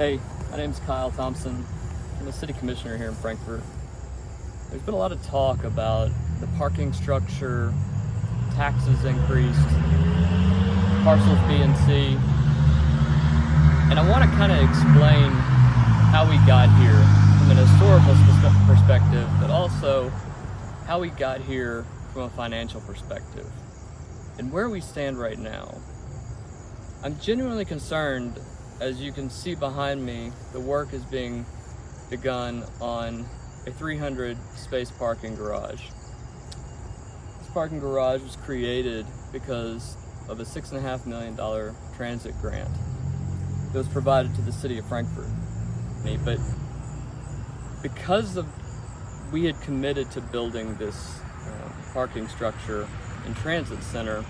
Hey, my name's Kyle Thompson. I'm the city commissioner here in Frankfort. There's been a lot of talk about the parking structure, taxes increased, Parcels B and C, and I want to kind of explain how we got here from an historical perspective, but also how we got here from a financial perspective and where we stand right now. I'm genuinely concerned. As you can see behind me, the work is being begun on a 300 space parking garage. This parking garage was created because of a $6.5 million transit grant that was provided to the city of Frankfort. But because we had committed to building this parking structure and transit center,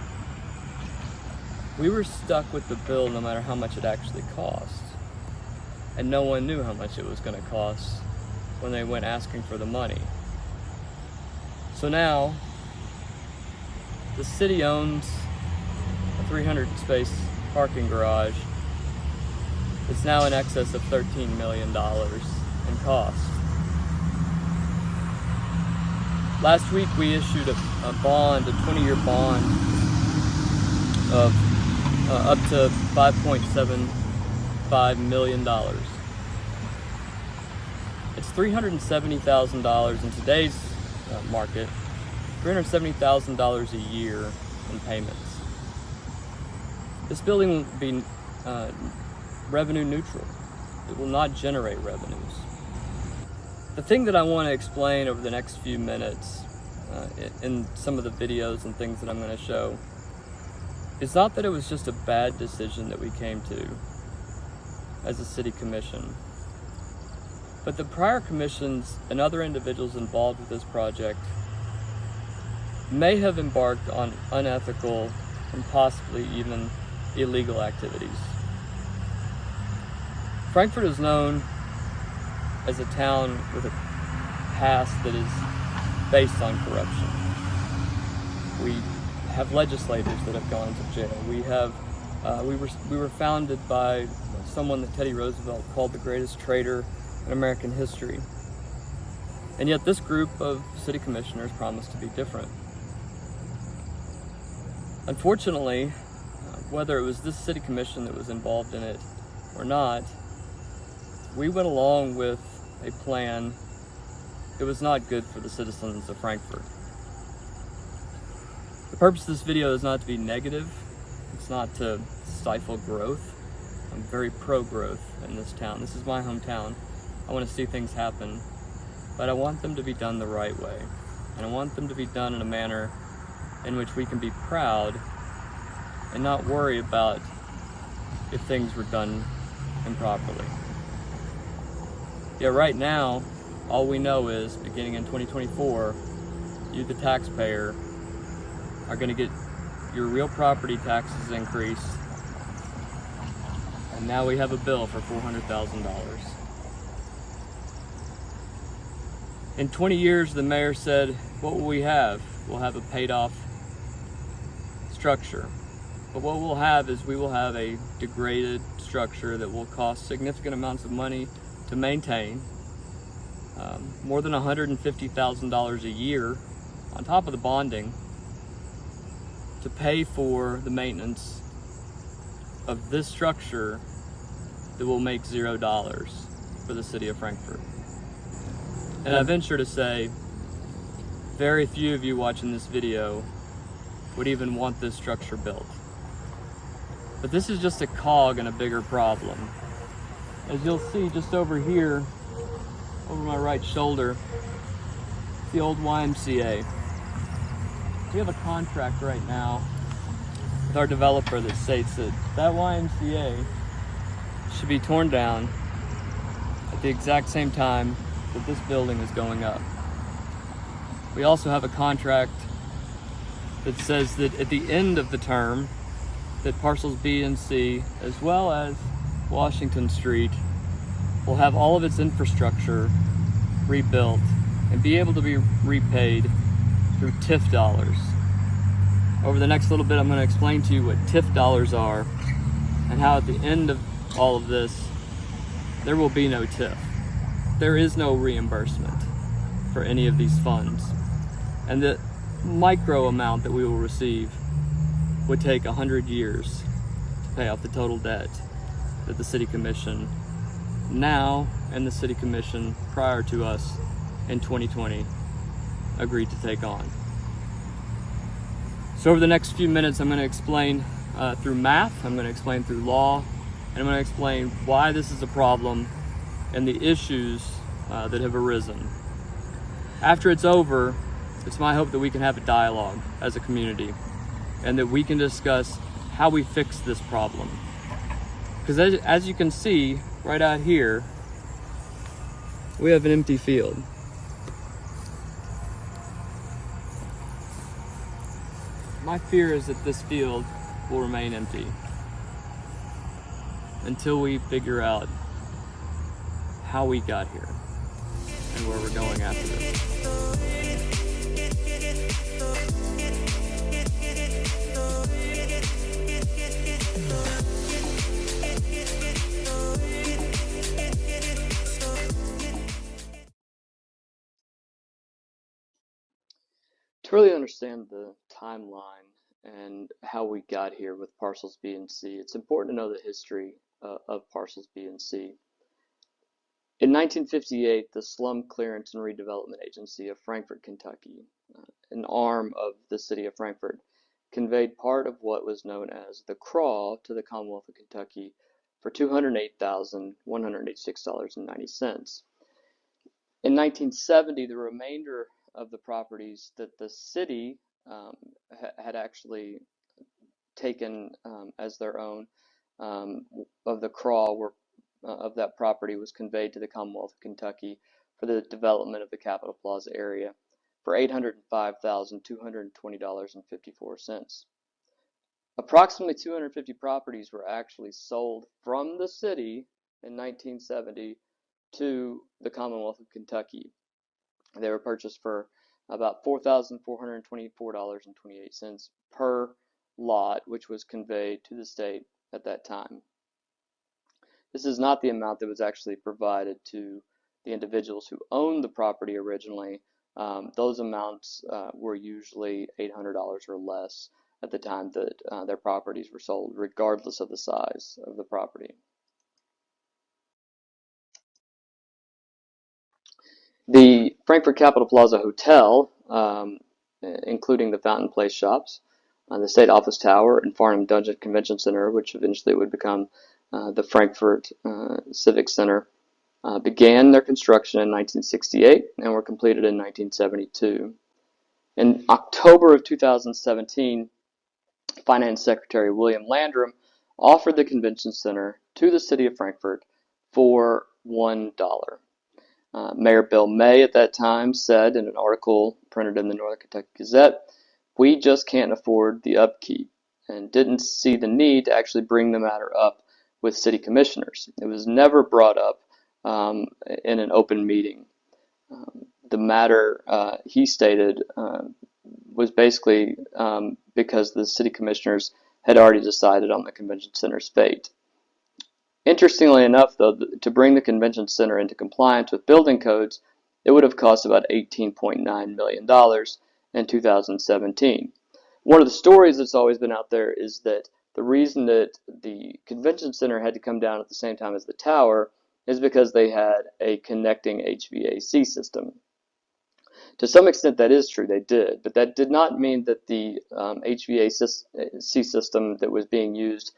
we were stuck with the bill no matter how much it actually cost. And no one knew how much it was going to cost when they went asking for the money. So now, the city owns a 300 space parking garage. It's now in excess of $13 million in cost. Last week we issued a bond, a 20-year bond of up to $5.75 million. It's $370,000 in today's market, $370,000 a year in payments. This building will be revenue neutral. It will not generate revenues. The thing that I want to explain over the next few minutes in some of the videos and things that I'm going to show it's not that it was just a bad decision that we came to as a city commission, but the prior commissions and other individuals involved with this project may have embarked on unethical and possibly even illegal activities. Frankfort is known as a town with a past that is based on corruption. We have legislators that have gone to jail. We were founded by someone that Teddy Roosevelt called the greatest traitor in American history. And yet this group of city commissioners promised to be different. Unfortunately, whether it was this city commission that was involved in it or not, we went along with a plan that was not good for the citizens of Frankfort. The purpose of this video is not to be negative. It's not to stifle growth. I'm very pro-growth in this town. This is my hometown. I want to see things happen, but I want them to be done the right way. And I want them to be done in a manner in which we can be proud and not worry about if things were done improperly. Yeah, right now, all we know is beginning in 2024, you, the taxpayer, are going to get your real property taxes increased, and now we have a bill for $400,000. In 20 years, the mayor said, what will we have? We'll have a paid off structure. But what we'll have is we will have a degraded structure that will cost significant amounts of money to maintain, more than $150,000 a year on top of the bonding, to pay for the maintenance of this structure that will make $0 for the city of Frankfort. And I venture to say, very few of you watching this video would even want this structure built. But this is just a cog in a bigger problem. As you'll see just over here, over my right shoulder, the old YMCA. We have a contract right now with our developer that states that that YMCA should be torn down at the exact same time that this building is going up. We also have a contract that says that at the end of the term, that Parcels B and C, as well as Washington Street, will have all of its infrastructure rebuilt and be able to be repaid through TIF dollars. Over the next little bit, I'm going to explain to you what TIF dollars are and how at the end of all of this, there will be no TIF. There is no reimbursement for any of these funds. And the micro amount that we will receive would take 100 years to pay off the total debt that the City Commission now and the City Commission prior to us in 2020 agreed to take on. So over the next few minutes, I'm going to explain through math, I'm going to explain through law, and I'm going to explain why this is a problem and the issues that have arisen. After it's over, it's my hope that we can have a dialogue as a community and that we can discuss how we fix this problem. Because as you can see right out here, we have an empty field. My fear is that this field will remain empty until we figure out how we got here and where we're going after this. To really understand the timeline and how we got here with Parcels B and C, it's important to know the history of Parcels B and C. In 1958, the Slum Clearance and Redevelopment Agency of Frankfort, Kentucky, an arm of the city of Frankfort, conveyed part of what was known as the Craw to the Commonwealth of Kentucky for $208,186.90. In 1970, the remainder of the properties that the city had actually taken as their own of the crawl of that property was conveyed to the Commonwealth of Kentucky for the development of the Capitol Plaza area for $805,220.54. Approximately 250 properties were actually sold from the city in 1970 to the Commonwealth of Kentucky. They were purchased for about $4,424.28 per lot, which was conveyed to the state at that time. This is not the amount that was actually provided to the individuals who owned the property originally. Those amounts were usually $800 or less at the time that their properties were sold, regardless of the size of the property. The Frankfort Capitol Plaza Hotel, including the Fountain Place shops, the State Office Tower, and Farnham Dungeon Convention Center, which eventually would become the Frankfort Civic Center, began their construction in 1968 and were completed in 1972. In October of 2017, Finance Secretary William Landrum offered the convention center to the city of Frankfort for $1. Mayor Bill May at that time said in an article printed in the Northern Kentucky Gazette, "We just can't afford the upkeep," and didn't see the need to actually bring the matter up with city commissioners. It was never brought up in an open meeting. The matter, he stated, was basically because the city commissioners had already decided on the convention center's fate. Interestingly enough, though, to bring the convention center into compliance with building codes, it would have cost about $18.9 million in 2017. One of the stories that's always been out there is that the reason that the convention center had to come down at the same time as the tower is because they had a connecting HVAC system. To some extent, that is true, they did, but that did not mean that the HVAC system that was being used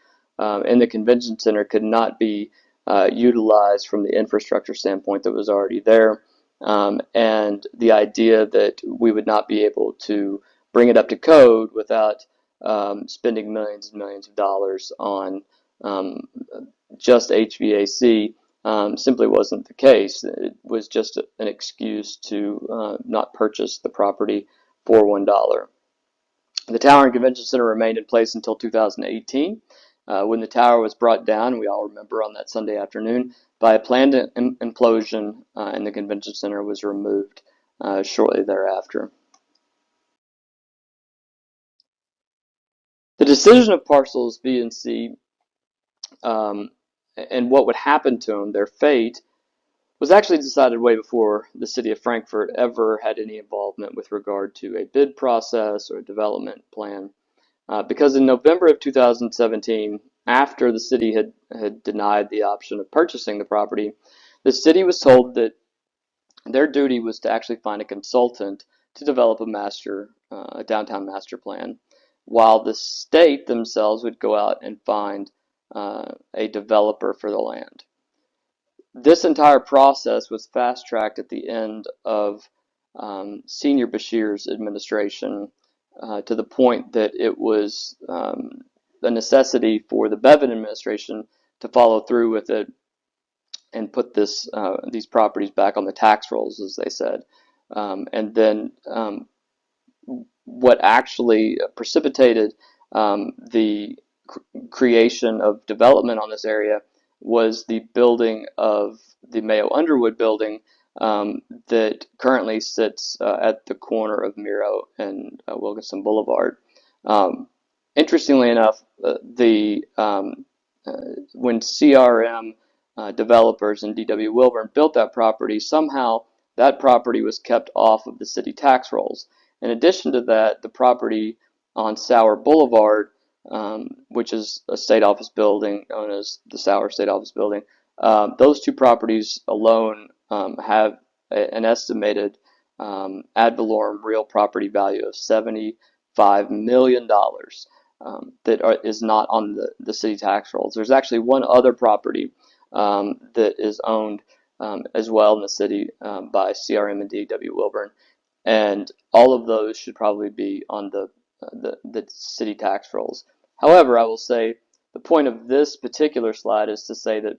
in the convention center could not be utilized from the infrastructure standpoint that was already there, and the idea that we would not be able to bring it up to code without spending millions and millions of dollars on just HVAC simply wasn't the case. It was just an excuse to not purchase the property for $1. The Tower and Convention Center remained in place until 2018, when the tower was brought down, we all remember on that Sunday afternoon, by a planned implosion, and the convention center was removed shortly thereafter. The decision of Parcels B and C and what would happen to them, their fate, was actually decided way before the city of Frankfort ever had any involvement with regard to a bid process or a development plan. Because in November of 2017, after the city had denied the option of purchasing the property, the city was told that their duty was to actually find a consultant to develop a downtown master plan, while the state themselves would go out and find a developer for the land. This entire process was fast-tracked at the end of Senior Bashir's administration to the point that it was a necessity for the Bevin administration to follow through with it and put these properties back on the tax rolls, as they said. And then what actually precipitated the creation of development on this area was the building of the Mayo Underwood building that currently sits at the corner of Miro and Wilkinson Boulevard. Interestingly enough, when CRM developers and D.W. Wilburn built that property, somehow that property was kept off of the city tax rolls. In addition to that, the property on Sauer Boulevard, which is a state office building known as the Sauer State Office Building, those two properties alone have an estimated ad valorem real property value of $75 million that is not on the city tax rolls. There's actually one other property that is owned as well in the city by CRM and D.W. Wilburn, and all of those should probably be on the city tax rolls. However, I will say the point of this particular slide is to say that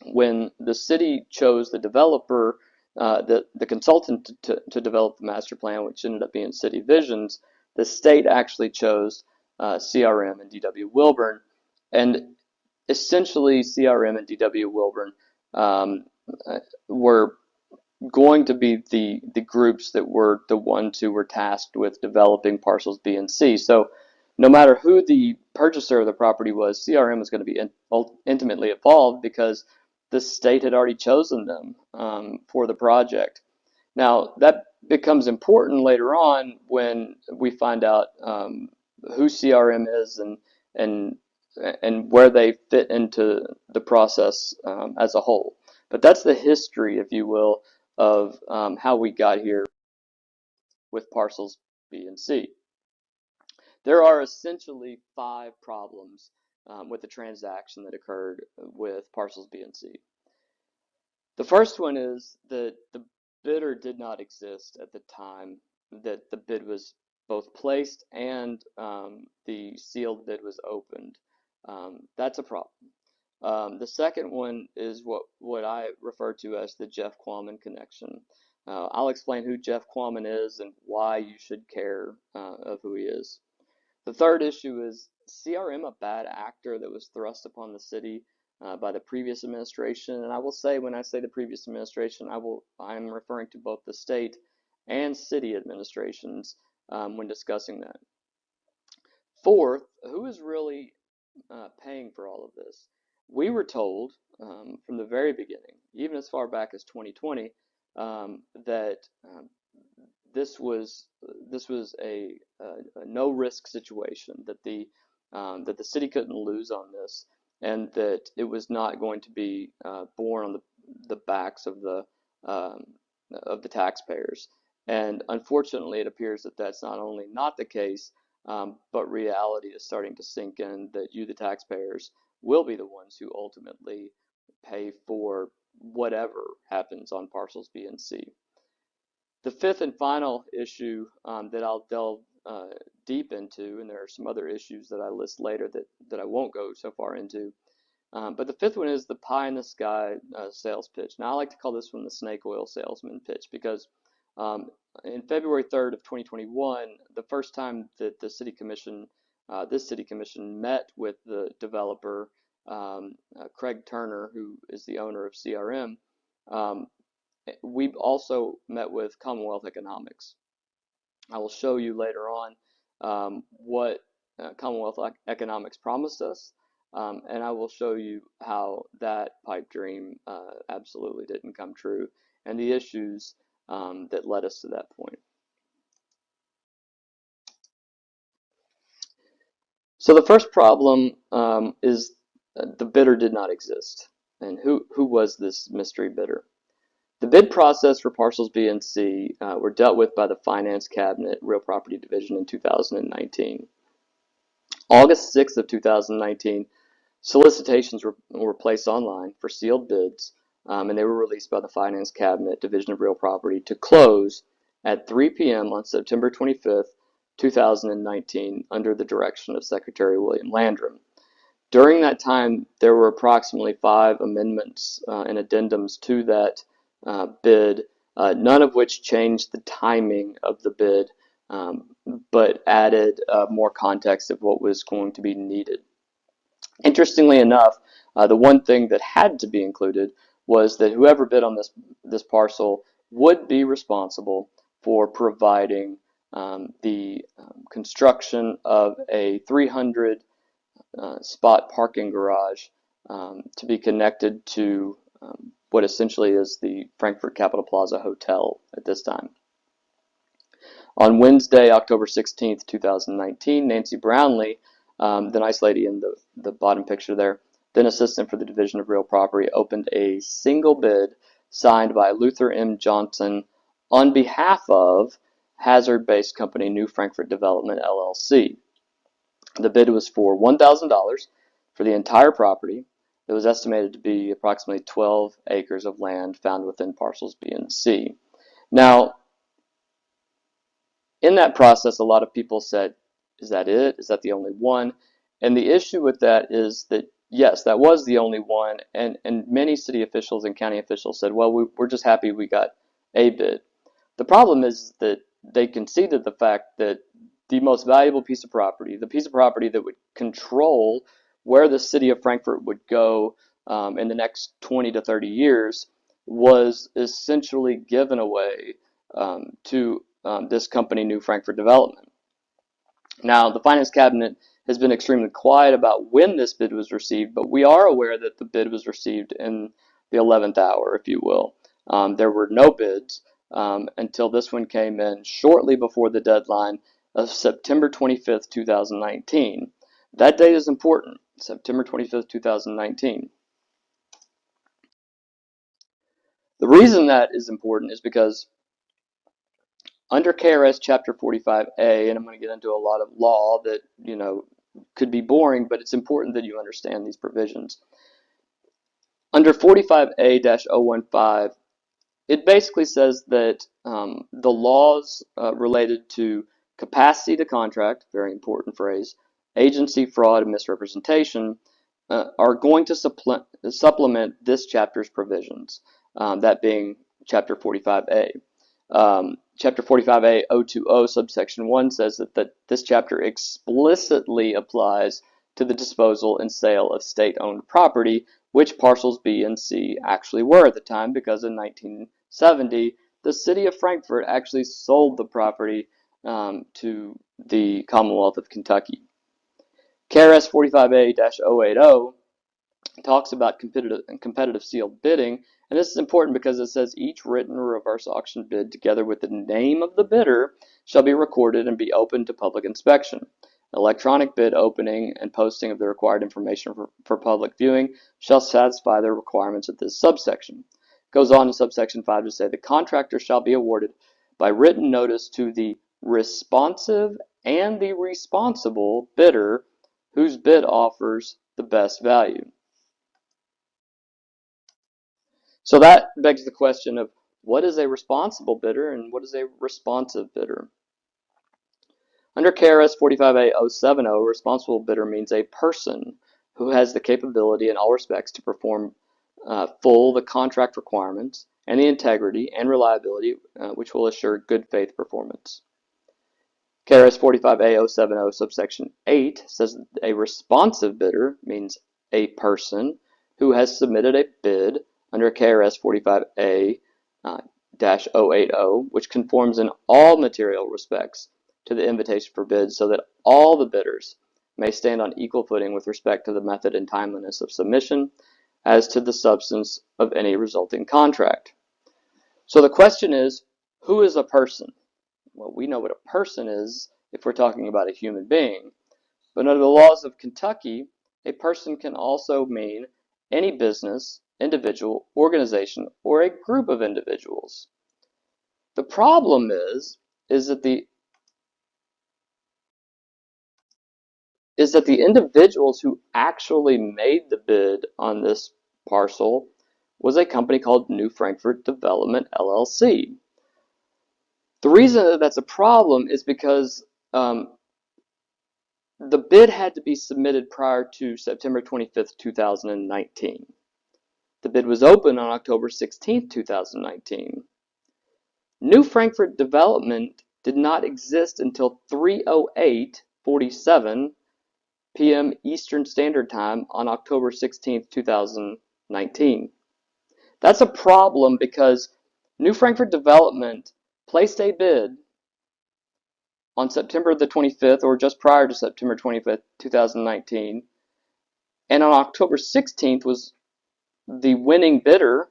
when the city chose the developer, the consultant to develop the master plan, which ended up being City Visions, the state actually chose CRM and D.W. Wilburn, and essentially CRM and D.W. Wilburn were going to be the groups that were the ones who were tasked with developing parcels B and C. So no matter who the purchaser of the property was, CRM was going to be intimately involved because the state had already chosen them for the project. Now that becomes important later on when we find out who CRM is and where they fit into the process as a whole. But that's the history, if you will, of how we got here with parcels B and C. There are essentially 5 problems with the transaction that occurred with parcels B and C. The first one is that the bidder did not exist at the time that the bid was both placed and the sealed bid was opened. That's a problem. The second one is what I refer to as the Jeff Quammen connection. I'll explain who Jeff Quammen is and why you should care of who he is. The third issue is CRM a bad actor that was thrust upon the city by the previous administration? And I will say, when I say the previous administration, I'm referring to both the state and city administrations when discussing that. Fourth, who is really paying for all of this? We were told from the very beginning, even as far back as 2020, that this was a no risk situation, that the city couldn't lose on this, and that it was not going to be borne on the backs of the taxpayers. And unfortunately, it appears that that's not only not the case, but reality is starting to sink in that you, the taxpayers, will be the ones who ultimately pay for whatever happens on parcels B and C. The fifth and final issue that I'll delve deep into, and there are some other issues that I list later that I won't go so far into, but the fifth one is the pie in the sky sales pitch. Now I like to call this one the snake oil salesman pitch because in February 3rd of 2021, the first time that this city commission met with the developer, Craig Turner, who is the owner of CRM, we also met with Commonwealth Economics. I will show you later on what Commonwealth Economics promised us, and I will show you how that pipe dream absolutely didn't come true and the issues that led us to that point. So the first problem is the bidder did not exist. And who was this mystery bidder? The bid process for Parcels B and C were dealt with by the Finance Cabinet Real Property Division in 2019. August 6th of 2019, solicitations were placed online for sealed bids, and they were released by the Finance Cabinet Division of Real Property to close at 3 p.m. on September 25th, 2019, under the direction of Secretary William Landrum. During that time, there were approximately 5 amendments and addendums to that bid, none of which changed the timing of the bid, but added more context of what was going to be needed. Interestingly enough, the one thing that had to be included was that whoever bid on this parcel would be responsible for providing the construction of a 300 spot parking garage to be connected to what essentially is the Frankfort Capitol Plaza Hotel at this time. On Wednesday, October 16th, 2019, Nancy Brownlee, the nice lady in the bottom picture there, then assistant for the Division of Real Property, opened a single bid signed by Luther M. Johnson on behalf of hazard-based company New Frankfort Development, LLC. The bid was for $1,000 for the entire property. It was estimated to be approximately 12 acres of land found within Parcels B and C. Now, in that process, a lot of people said, is that it? Is that the only one? And the issue with that is that, yes, that was the only one, and many city officials and county officials said, well, we're just happy we got a bid. The problem is that they conceded the fact that the most valuable piece of property, the piece of property that would control where the city of Frankfort would go in the next 20 to 30 years, was essentially given away to this company, New Frankfort Development. Now, the Finance Cabinet has been extremely quiet about when this bid was received, but we are aware that the bid was received in the 11th hour, if you will. There were no bids until this one came in shortly before the deadline of September 25th, 2019. That date is important, September 25th, 2019. The reason that is important is because under KRS Chapter 45A, and I'm going to get into a lot of law that, could be boring, but it's important that you understand these provisions. Under 45A-015, it basically says that the laws related to capacity to contract, very important phrase, agency, fraud, and misrepresentation are going to supplement this chapter's provisions, that being Chapter 45A. Chapter 45A 020 subsection 1 says that this chapter explicitly applies to the disposal and sale of state-owned property, which Parcels B and C actually were at the time, because in 1970, the city of Frankfort actually sold the property to the Commonwealth of Kentucky. KRS 45A-080 talks about competitive sealed bidding, and this is important because it says each written or reverse auction bid together with the name of the bidder shall be recorded and be open to public inspection. Electronic bid opening and posting of the required information for public viewing shall satisfy the requirements of this subsection. It goes on in subsection 5 to say the contractor shall be awarded by written notice to the responsive and the responsible bidder whose bid offers the best value. So that begs the question of what is a responsible bidder and what is a responsive bidder? Under KRS 45A-070, a responsible bidder means a person who has the capability in all respects to perform the contract requirements and the integrity and reliability which will assure good faith performance. KRS 45A-070 subsection 8 says a responsive bidder means a person who has submitted a bid under KRS 45A-080, which conforms in all material respects to the invitation for bids, so that all the bidders may stand on equal footing with respect to the method and timeliness of submission as to the substance of any resulting contract. So the question is, who is a person? Well, we know what a person is if we're talking about a human being. But under the laws of Kentucky, a person can also mean any business, individual, organization, or a group of individuals. The problem is that the individuals who actually made the bid on this parcel was a company called New Frankfort Development, LLC. The reason that that's a problem is because the bid had to be submitted prior to September 25th, 2019. The bid was open on October 16th, 2019. New Frankfort Development did not exist until 3:08:47 p.m. Eastern Standard Time on October 16th, 2019. That's a problem because New Frankfort Development placed a bid on September the 25th, or just prior to September 25th, 2019, and on October 16th was the winning bidder,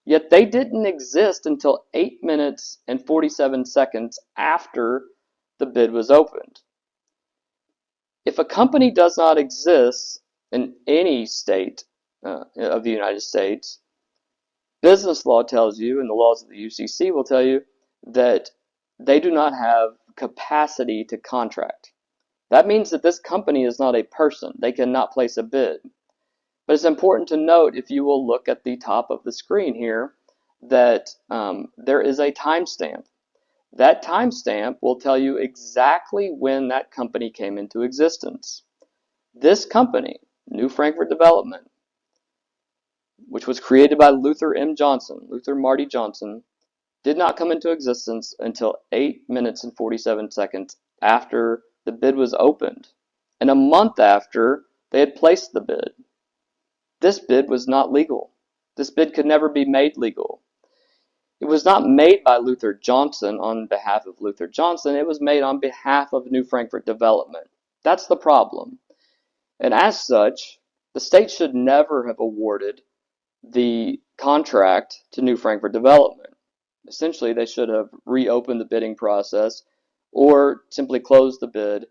yet they didn't exist until 8 minutes and 47 seconds after the bid was opened. If a company does not exist in any state of the United States, business law tells you, and the laws of the UCC will tell you, that they do not have capacity to contract. That means that this company is not a person. They cannot place a bid. But it's important to note, if you will look at the top of the screen here, that there is a timestamp. That timestamp will tell you exactly when that company came into existence. This company, New Frankfort Development, which was created by Luther Marty Johnson, did not come into existence until 8 minutes and 47 seconds after the bid was opened, and a month after they had placed the bid. This bid was not legal. This bid could never be made legal. It was not made by Luther Johnson on behalf of Luther Johnson. It was made on behalf of New Frankfort Development. That's the problem. And as such, the state should never have awarded the contract to New Frankfort Development. Essentially, they should have reopened the bidding process or simply closed the bid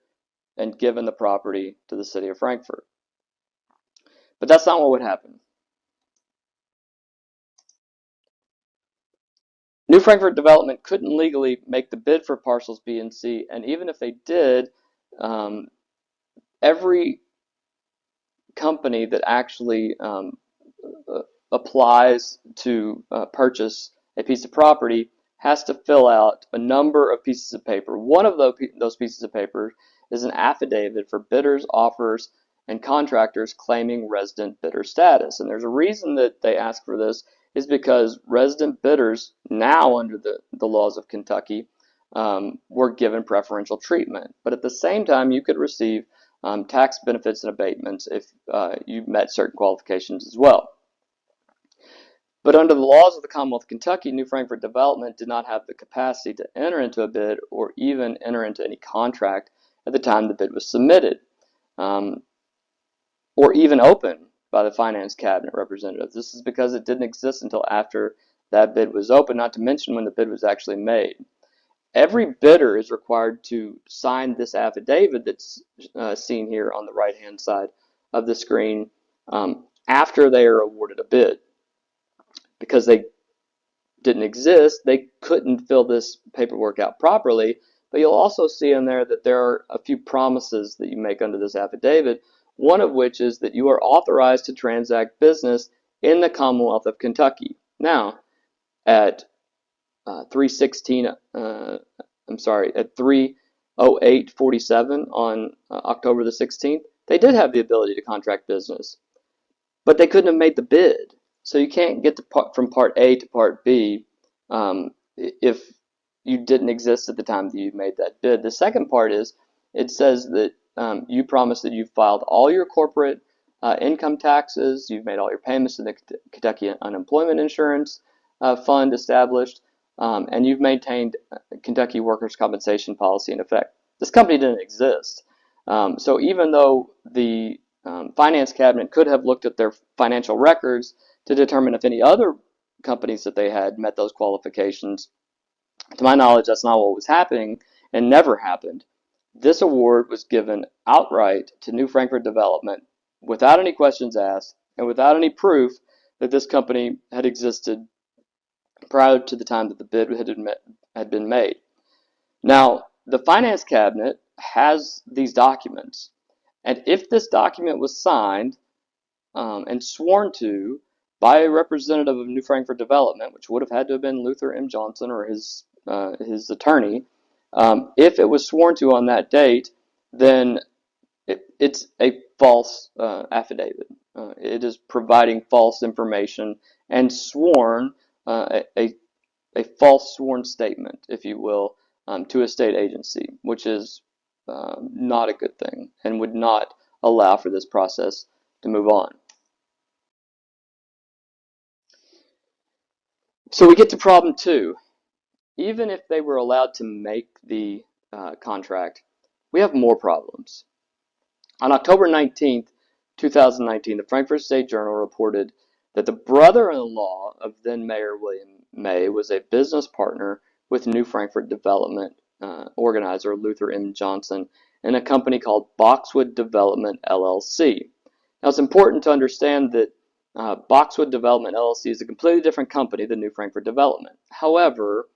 and given the property to the city of Frankfort. But that's not what would happen. New Frankfort Development couldn't legally make the bid for Parcels B and C, and even if they did, every company that actually applies to purchase a piece of property has to fill out a number of pieces of paper. One of those pieces of paper is an affidavit for bidders, offers, and contractors claiming resident bidder status. And there's a reason that they ask for this, is because resident bidders, now under the laws of Kentucky, were given preferential treatment. But at the same time, you could receive tax benefits and abatements if you met certain qualifications as well. But under the laws of the Commonwealth of Kentucky, New Frankfort Development did not have the capacity to enter into a bid or even enter into any contract at the time the bid was submitted, or even open by the Finance Cabinet representatives. This is because it didn't exist until after that bid was open, not to mention when the bid was actually made. Every bidder is required to sign this affidavit that's seen here on the right-hand side of the screen after they are awarded a bid. Because they didn't exist, they couldn't fill this paperwork out properly. But you'll also see in there that there are a few promises that you make under this affidavit, one of which is that you are authorized to transact business in the Commonwealth of Kentucky. Now, at 3:08:47 on October the 16th, they did have the ability to contract business, but they couldn't have made the bid. So you can't get from part A to part B if you didn't exist at the time that you made that bid. The second part is, it says that you promise that you've filed all your corporate income taxes, you've made all your payments to the Kentucky Unemployment Insurance Fund established, and you've maintained Kentucky workers' compensation policy in effect. This company didn't exist. So even though the finance cabinet could have looked at their financial records to determine if any other companies that they had met those qualifications, to my knowledge, that's not what was happening and never happened. This award was given outright to New Frankfort Development without any questions asked and without any proof that this company had existed prior to the time that the bid had been made. Now, the finance cabinet has these documents, and if this document was signed and sworn to by a representative of New Frankfort Development, which would have had to have been Luther M. Johnson or his attorney, if it was sworn to on that date, then it's a false affidavit. It is providing false information and sworn a false sworn statement, if you will, to a state agency, which is not a good thing and would not allow for this process to move on. So we get to problem two. Even if they were allowed to make the contract, we have more problems. On October 19th, 2019, the Frankfort State Journal reported that the brother-in-law of then Mayor William May was a business partner with New Frankfort Development organizer Luther M. Johnson in a company called Boxwood Development LLC. Now, it's important to understand that Boxwood Development LLC is a completely different company than New Frankfort Development. However,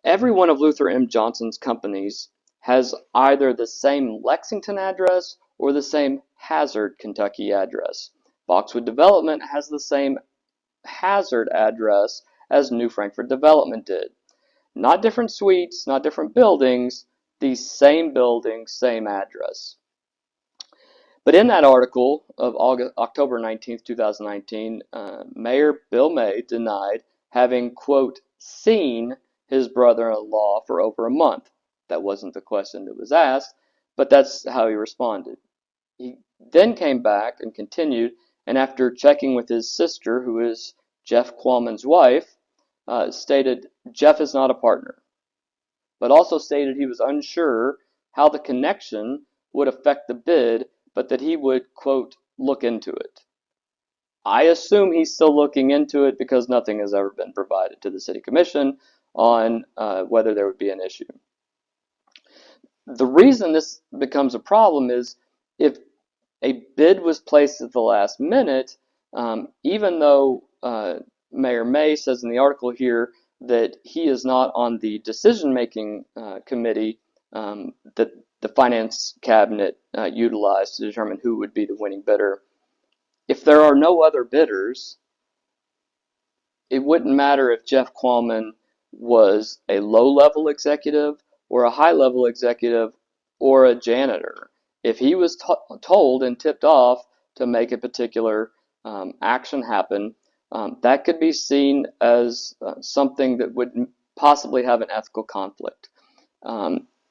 every one of Luther M. Johnson's companies has either the same Lexington address or the same Hazard, Kentucky address. Boxwood Development has the same Hazard address as New Frankfort Development did. Not different suites, not different buildings, the same building, same address. But in that article of October 19th, 2019, Mayor Bill May denied having, quote, seen his brother-in-law for over a month. That wasn't the question that was asked, but that's how he responded. He then came back and continued, and after checking with his sister, who is Jeff Qualman's wife, stated Jeff is not a partner, but also stated he was unsure how the connection would affect the bid, but that he would, quote, look into it. I assume he's still looking into it because nothing has ever been provided to the City Commission on whether there would be an issue. The reason this becomes a problem is if a bid was placed at the last minute, even though Mayor May says in the article here that he is not on the decision-making committee that the finance cabinet utilized to determine who would be the winning bidder. If there are no other bidders, it wouldn't matter if Jeff Qualman was a low-level executive or a high-level executive or a janitor. If he was told and tipped off to make a particular action happen, that could be seen as something that would possibly have an ethical conflict.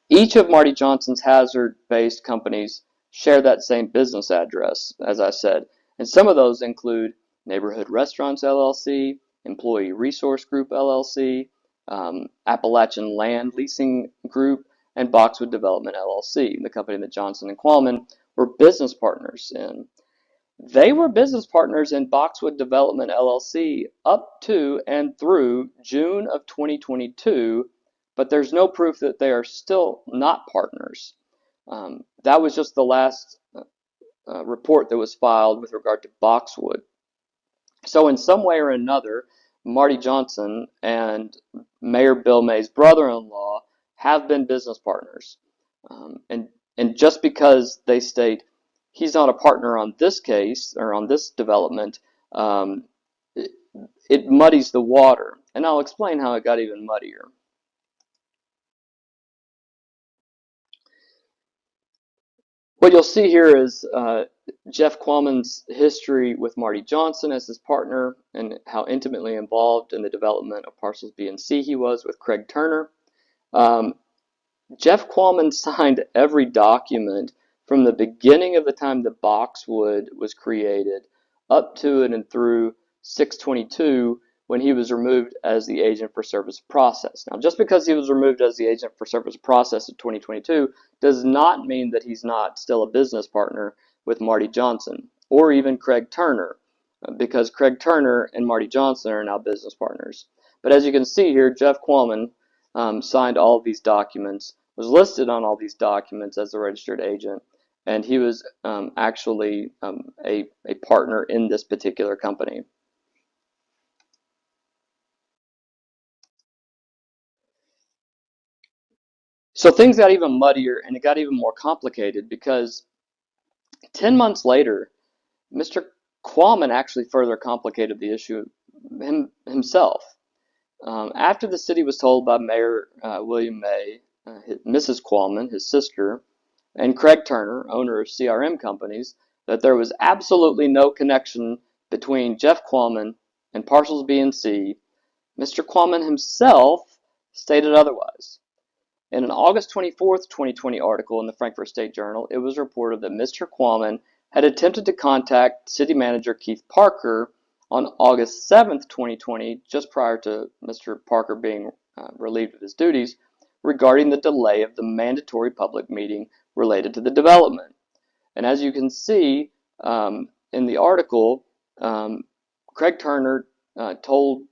Each of Marty Johnson's hazard-based companies share that same business address, as I said, and some of those include Neighborhood Restaurants LLC, Employee Resource Group LLC, Appalachian Land Leasing Group, and Boxwood Development LLC, the company that Johnson and Qualman were business partners in. They were business partners in Boxwood Development LLC up to and through June of 2022, but there's no proof that they are still not partners. That was just the last report that was filed with regard to Boxwood. So in some way or another, Marty Johnson and Mayor Bill May's brother-in-law have been business partners. And just because they state he's not a partner on this case or on this development, it muddies the water. And I'll explain how it got even muddier. What you'll see here is Jeff Qualman's history with Marty Johnson as his partner and how intimately involved in the development of Parcels B and C he was with Craig Turner. Jeff Qualman signed every document from the beginning of the time the Boxwood was created up to and through 6/22 when he was removed as the agent for service of process. Now, just because he was removed as the agent for service of process in 2022 does not mean that he's not still a business partner with Marty Johnson or even Craig Turner, because Craig Turner and Marty Johnson are now business partners. But as you can see here, Jeff Qualman signed all of these documents, was listed on all these documents as a registered agent, and he was actually a partner in this particular company. So things got even muddier and it got even more complicated because 10 months later, Mr. Qualman actually further complicated the issue himself. After the city was told by Mayor William May, Mrs. Qualman, his sister, and Craig Turner, owner of CRM companies, that there was absolutely no connection between Jeff Qualman and Parcels B and C, Mr. Qualman himself stated otherwise. In an August 24th, 2020 article in the Frankfort State Journal, it was reported that Mr. Qualman had attempted to contact City Manager Keith Parker on August 7th, 2020, just prior to Mr. Parker being relieved of his duties, regarding the delay of the mandatory public meeting related to the development. And as you can see in the article, Craig Turner told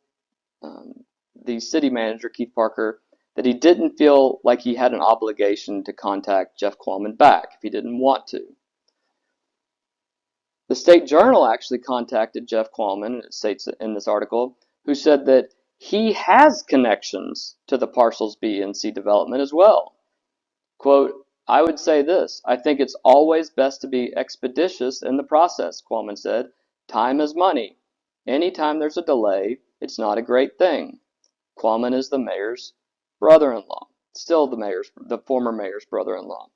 the city manager, Keith Parker, that he didn't feel like he had an obligation to contact Jeff Qualman back if he didn't want to. The State Journal actually contacted Jeff Qualman, it states in this article, who said that he has connections to the Parcels B and C development as well. Quote, "I would say this, I think it's always best to be expeditious in the process," Qualman said. "Time is money. Anytime there's a delay, it's not a great thing." Qualman is the mayor's brother-in-law, still the former mayor's brother-in-law.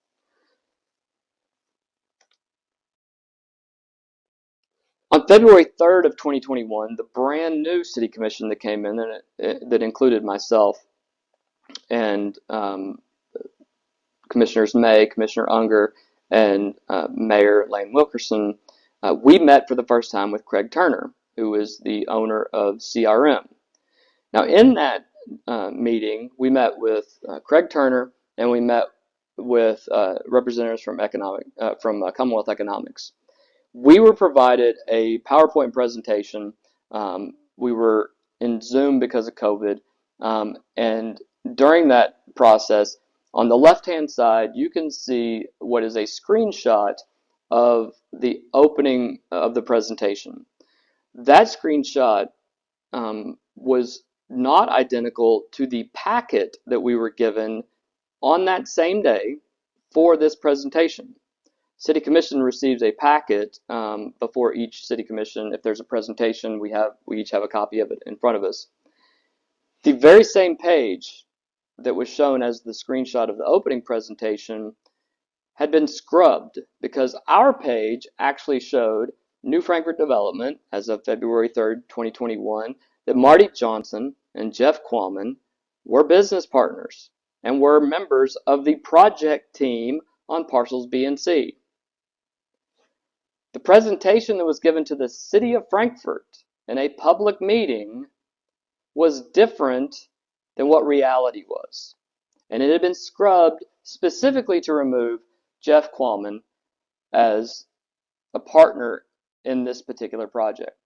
On February 3rd of 2021, the brand new city commission that came in that included myself and Commissioners May, Commissioner Unger, and Mayor Lane Wilkerson, we met for the first time with Craig Turner, who is the owner of CRM. Now, in that meeting, we met with Craig Turner, and we met with representatives from Commonwealth Economics. We were provided a PowerPoint presentation. We were in Zoom because of COVID, and during that process, on the left-hand side, you can see what is a screenshot of the opening of the presentation. That screenshot was not identical to the packet that we were given on that same day for this presentation. City Commission receives a packet before each City Commission. If there's a presentation, we each have a copy of it in front of us. The very same page that was shown as the screenshot of the opening presentation had been scrubbed because our page actually showed New Frankfort development as of February 3rd, 2021, that Marty Johnson and Jeff Qualman were business partners and were members of the project team on Parcels B and C. The presentation that was given to the city of Frankfort in a public meeting was different than what reality was. And it had been scrubbed specifically to remove Jeff Qualman as a partner in this particular project.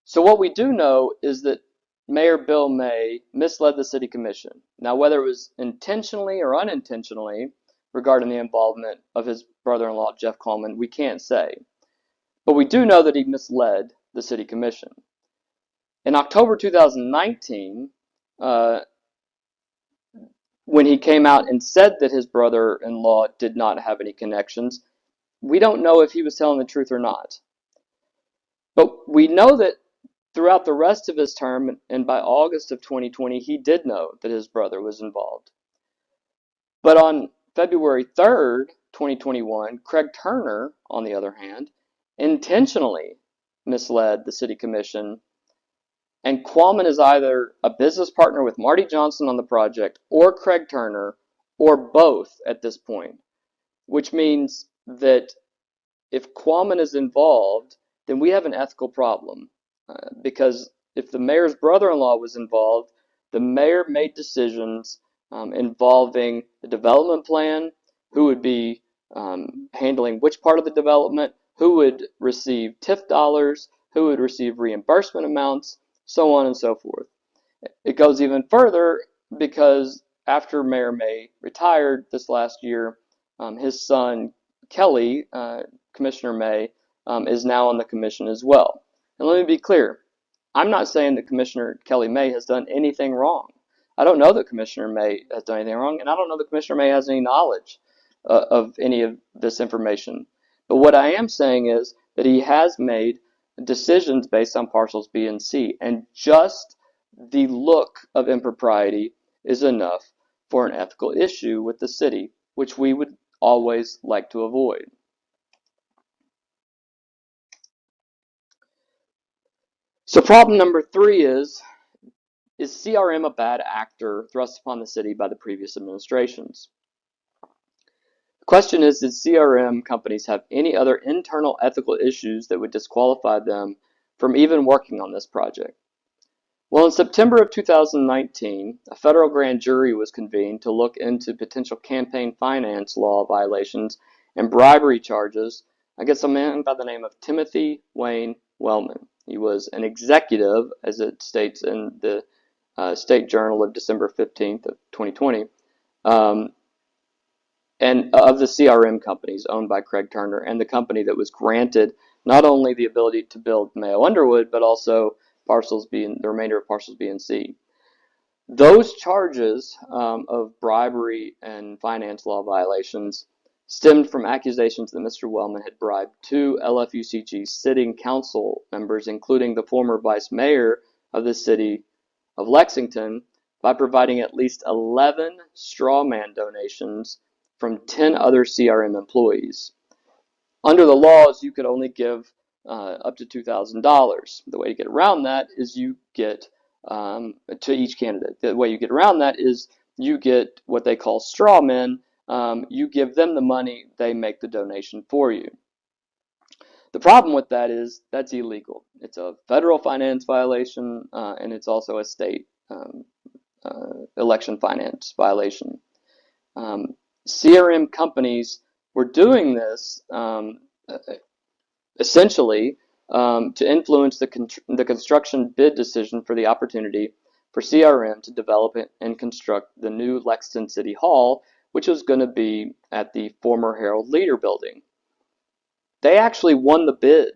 So what we do know is that Mayor Bill May misled the City Commission. Now, whether it was intentionally or unintentionally regarding the involvement of his brother-in-law, Jeff Qualman, we can't say. But we do know that he misled the City Commission. In October 2019, when he came out and said that his brother-in-law did not have any connections, we don't know if he was telling the truth or not. But we know that throughout the rest of his term, and by August of 2020, he did know that his brother was involved. But on February 3rd, 2021, Craig Turner, on the other hand, intentionally misled the City Commission, and Qualman is either a business partner with Marty Johnson on the project or Craig Turner, or both at this point, which means that if Qualman is involved, then we have an ethical problem. because if the mayor's brother-in-law was involved, the mayor made decisions involving the development plan, who would be handling which part of the development, who would receive TIF dollars, who would receive reimbursement amounts, so on and so forth. It goes even further because after Mayor May retired this last year, his son Kelly, Commissioner May, is now on the commission as well. And let me be clear, I'm not saying that Commissioner Kelly May has done anything wrong. I don't know that Commissioner May has done anything wrong, and I don't know that Commissioner May has any knowledge of any of this information. But what I am saying is that he has made decisions based on parcels B and C, and just the look of impropriety is enough for an ethical issue with the city, which we would always like to avoid. So problem number 3 is CRM a bad actor thrust upon the city by the previous administrations? The question is, did CRM companies have any other internal ethical issues that would disqualify them from even working on this project? Well, in September of 2019, a federal grand jury was convened to look into potential campaign finance law violations and bribery charges against a man by the name of Timothy Wayne Wellman. He was an executive, as it states in the State Journal of December 15th of 2020, and of the CRM companies owned by Craig Turner, and the company that was granted not only the ability to build Mayo Underwood, but also Parcels B and the remainder of Parcels B and C. Those charges of bribery and finance law violations stemmed from accusations that Mr. Wellman had bribed 2 LFUCG sitting council members, including the former vice mayor of the city of Lexington, by providing at least 11 straw man donations from 10 other CRM employees. Under the laws, you could only give up to $2,000. The way to get around that is you get to each candidate. The way you get around that is you get what they call straw men. You give them the money, they make the donation for you. The problem with that is that's illegal. It's a federal finance violation, and it's also a state election finance violation. CRM companies were doing this essentially to influence the construction bid decision for the opportunity for CRM to develop and construct the new Lexington City Hall, which was going to be at the former Herald Leader building. They actually won the bid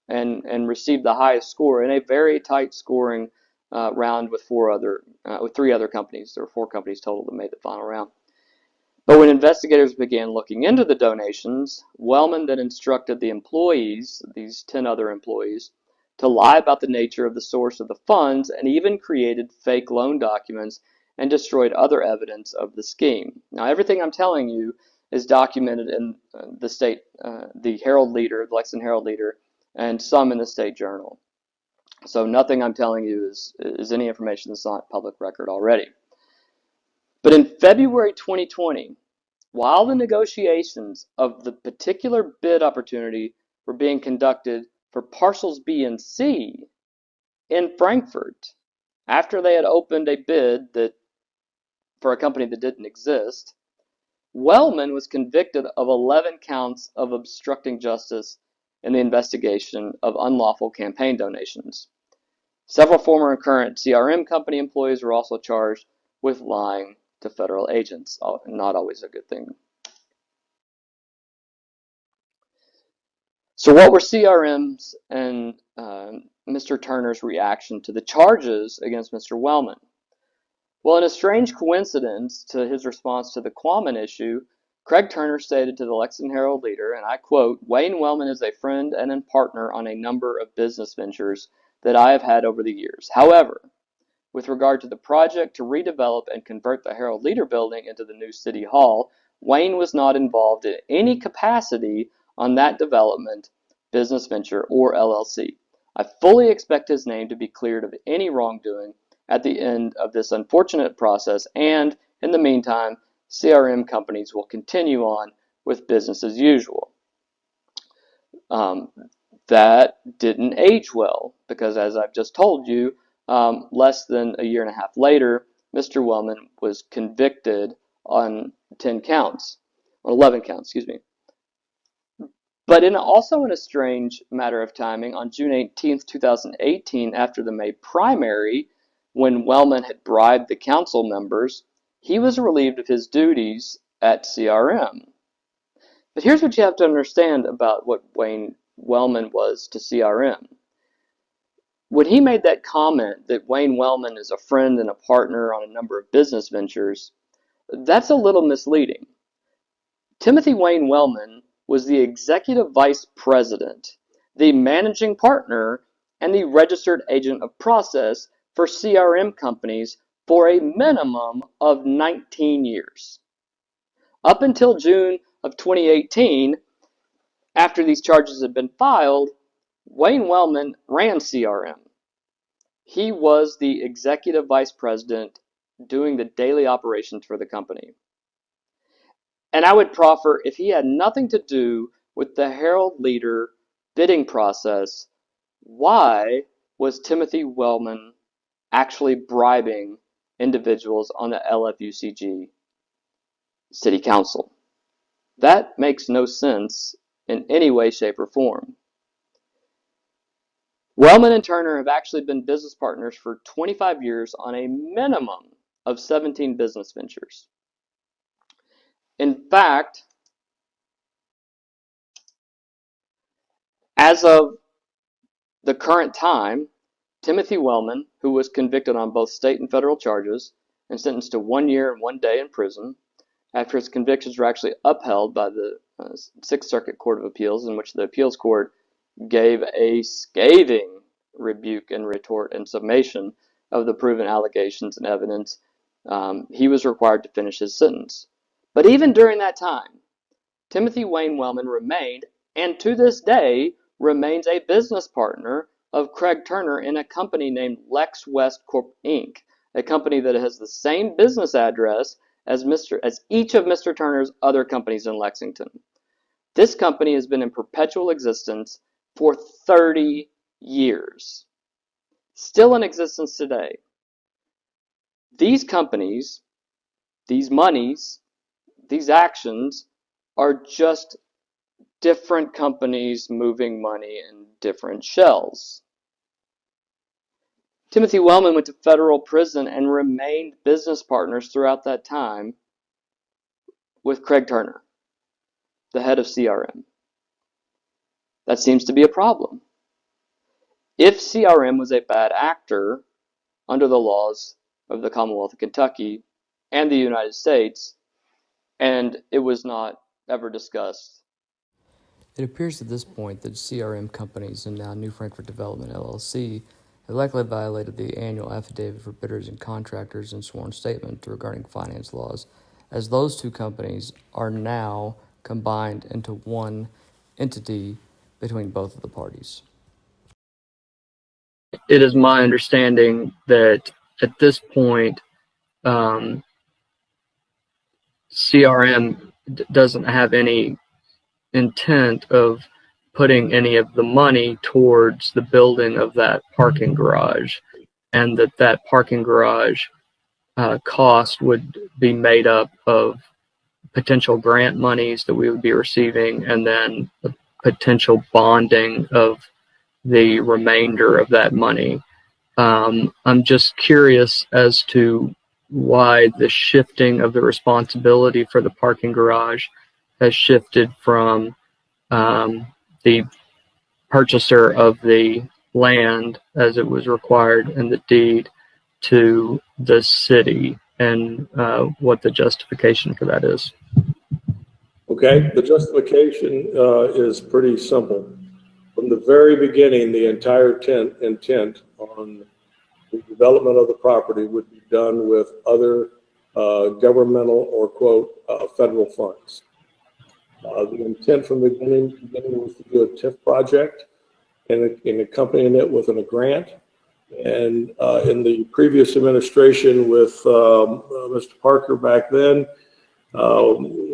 and received the highest score in a very tight scoring round with 3 other companies. There were 4 companies total that made the final round. But when investigators began looking into the donations, Wellman then instructed the employees, these 10 other employees, to lie about the nature of the source of the funds, and even created fake loan documents and destroyed other evidence of the scheme. Now, everything I'm telling you is documented in the Herald Leader, the Lexington Herald Leader, and some in the State Journal. So nothing I'm telling you is any information that's not public record already. But in February 2020, while the negotiations of the particular bid opportunity were being conducted for Parcels B and C in Frankfort, after they had opened a bid for a company that didn't exist, Wellman was convicted of 11 counts of obstructing justice in the investigation of unlawful campaign donations. Several former and current CRM company employees were also charged with lying to federal agents. Not always a good thing. So what were CRM's and Mr. Turner's reaction to the charges against Mr. Wellman? Well, in a strange coincidence to his response to the Quammen issue, Craig Turner stated to the Lexington Herald Leader, and I quote, "Wayne Wellman is a friend and a partner on a number of business ventures that I have had over the years. However, with regard to the project to redevelop and convert the Herald Leader building into the new City Hall, Wayne was not involved in any capacity on that development, business venture, or LLC. I fully expect his name to be cleared of any wrongdoing at the end of this unfortunate process, and in the meantime, CRM companies will continue on with business as usual." that didn't age well because, as I've just told you, less than a year and a half later, Mr. Wellman was convicted on 10 counts, or 11 counts, excuse me. But also in a strange matter of timing, on June 18th, 2018, after the May primary, when Wellman had bribed the council members, he was relieved of his duties at CRM. But here's what you have to understand about what Wayne Wellman was to CRM. When he made that comment that Wayne Wellman is a friend and a partner on a number of business ventures, that's a little misleading. Timothy Wayne Wellman was the executive vice president, the managing partner, and the registered agent of process for CRM companies for a minimum of 19 years. Up until June of 2018, after these charges had been filed, Wayne Wellman ran CRM. He was the executive vice president doing the daily operations for the company. And I would proffer, if he had nothing to do with the Herald Leader bidding process, why was Timothy Wellman actually bribing individuals on the LFUCG City Council? That makes no sense in any way, shape, or form. Wellman and Turner have actually been business partners for 25 years on a minimum of 17 business ventures. In fact, as of the current time, Timothy Wellman, who was convicted on both state and federal charges and sentenced to 1 year and 1 day in prison, after his convictions were actually upheld by the Sixth Circuit Court of Appeals, in which the appeals court gave a scathing rebuke and retort and summation of the proven allegations and evidence, he was required to finish his sentence. But even during that time, Timothy Wayne Wellman remained, and to this day, remains a business partner of Craig Turner in a company named Lex West Corp. Inc., a company that has the same business address as each of Mr. Turner's other companies in Lexington. This company has been in perpetual existence for 30 years, still in existence today. These companies, these monies, these actions are just different companies moving money in different shells. Timothy Wellman went to federal prison and remained business partners throughout that time with Craig Turner, the head of CRM. That seems to be a problem. If CRM was a bad actor under the laws of the Commonwealth of Kentucky and the United States, and it was not ever discussed. It appears at this point that CRM companies and now New Frankfort Development LLC have likely violated the annual affidavit for bidders and contractors and sworn statement regarding finance laws, as those two companies are now combined into one entity between both of the parties. It is my understanding that at this point, CRM doesn't have any intent of putting any of the money towards the building of that parking garage, and that parking garage cost would be made up of potential grant monies that we would be receiving, and then the potential bonding of the remainder of that money. I'm just curious as to why the shifting of the responsibility for the parking garage has shifted from the purchaser of the land, as it was required in the deed, to the city, and what the justification for that is. Okay, the justification is pretty simple. From the very beginning, the entire intent on the development of the property would be done with other governmental or, quote, federal funds. The intent from the beginning was to do a TIF project and accompanying it with a grant. And in the previous administration with Mr. Parker back then,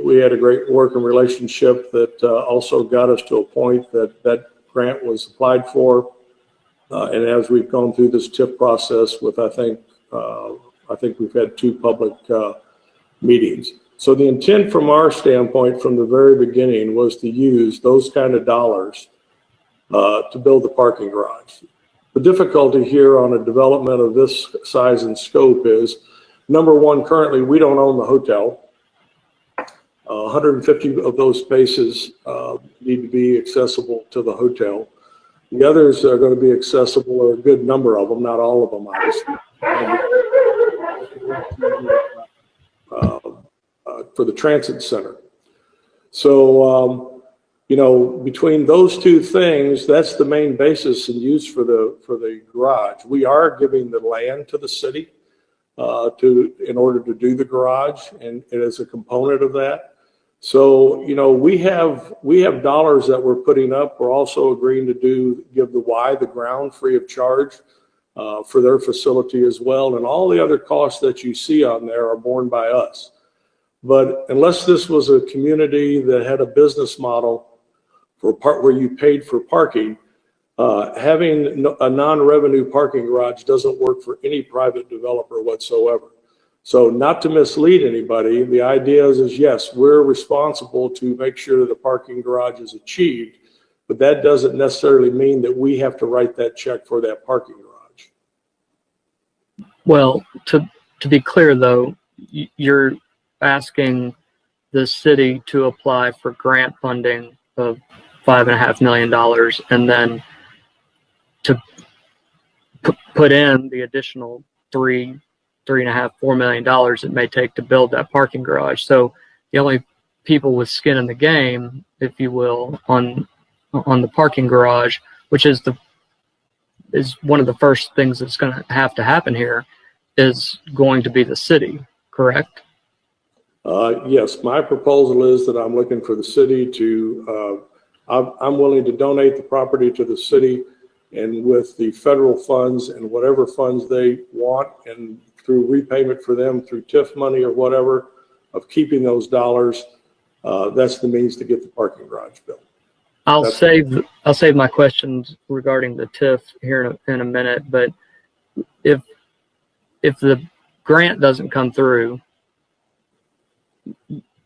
we had a great working relationship that also got us to a point that grant was applied for, and as we've gone through this TIF process with, I think we've had 2 public meetings. So the intent from our standpoint from the very beginning was to use those kind of dollars to build the parking garage. The difficulty here on a development of this size and scope is, number one, currently we don't own the hotel. 150 of those spaces need to be accessible to the hotel. The others are going to be accessible, or a good number of them, not all of them, obviously, for the transit center. So, you know, between those 2 things, that's the main basis and use for the garage. We are giving the land to the city in order to do the garage, and it is a component of that. So, you know, we have dollars that we're putting up. We're also agreeing to give the Y, the ground, free of charge for their facility as well. And all the other costs that you see on there are borne by us. But unless this was a community that had a business model where you paid for parking, having a non-revenue parking garage doesn't work for any private developer whatsoever. So not to mislead anybody, the idea is yes, we're responsible to make sure that the parking garage is achieved, but that doesn't necessarily mean that we have to write that check for that parking garage. Well, to be clear though, you're asking the city to apply for grant funding of $5.5 million and then to put in the additional $3.5–4 million it may take to build that parking garage. So the only people with skin in the game, if you will, on the parking garage, which is one of the first things that's going to have to happen here, is going to be the city, correct? Yes, my proposal is that I'm looking for the city to, I'm willing to donate the property to the city, and with the federal funds and whatever funds they want, and through repayment for them through TIF money or whatever, of keeping those dollars, that's the means to get the parking garage built. I'll save my questions regarding the TIF here in a minute, but if the grant doesn't come through,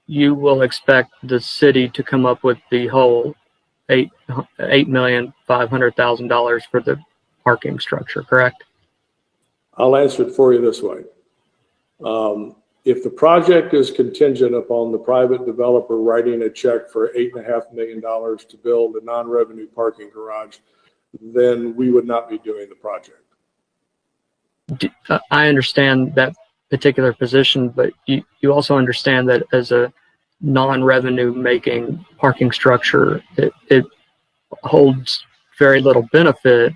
you will expect the city to come up with the whole $8,500,000 for the parking structure, correct? I'll answer it for you this way. If the project is contingent upon the private developer writing a check for $8.5 million to build a non-revenue parking garage, then we would not be doing the project. I understand that particular position, but you also understand that as a non-revenue making parking structure, it holds very little benefit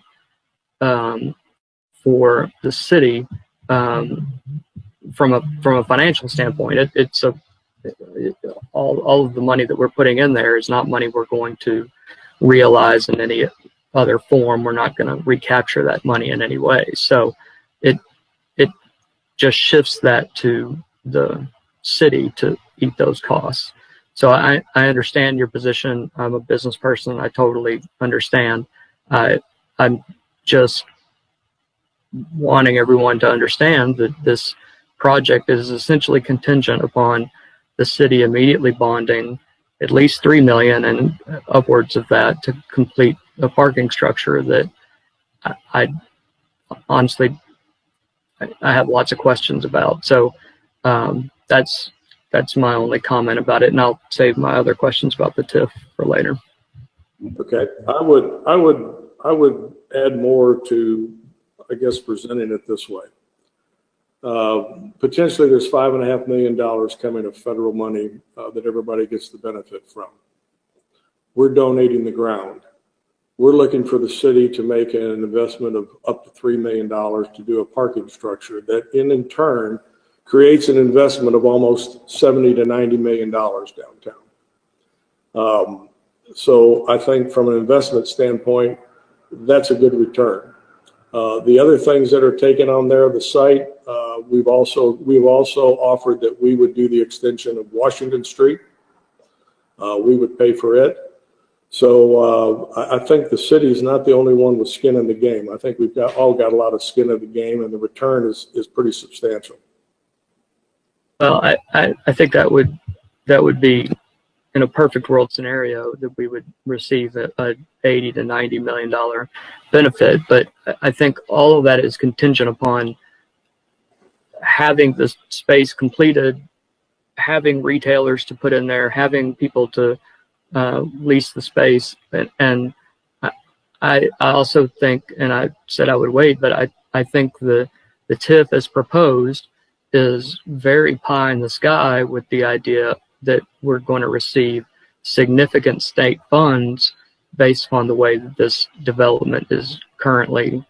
for the city from a financial standpoint. All of the money that we're putting in there is not money we're going to realize in any other form. We're not going to recapture that money in any way. So it just shifts that to the city to eat those costs. So I understand your position. I'm a business person. I totally understand. I'm just wanting everyone to understand that this project is essentially contingent upon the city immediately bonding at least $3 million and upwards of that to complete a parking structure that I honestly have lots of questions about. So that's my only comment about it, and I'll save my other questions about the TIF for later. Okay, I would add more to, I guess, presenting it this way. Potentially there's $5.5 million coming of federal money that everybody gets the benefit from. We're donating the ground. We're looking for the city to make an investment of up to $3 million to do a parking structure that in turn creates an investment of almost $70 to $90 million downtown. So I think from an investment standpoint, that's a good return. The other things that are taken on there, the site, we've also offered that we would do the extension of Washington Street. We would pay for it. So I think the city is not the only one with skin in the game. I think we've all got a lot of skin in the game, and the return is pretty substantial. Well, I think that would be, in a perfect world scenario, that we would receive a 80 to 90 million dollar benefit. But I think all of that is contingent upon having the space completed, having retailers to put in there, having people to lease the space, and I also think, and I said I would wait, but I think the TIF as proposed is very pie in the sky with the idea that we're going to receive significant state funds based on the way that this development is currently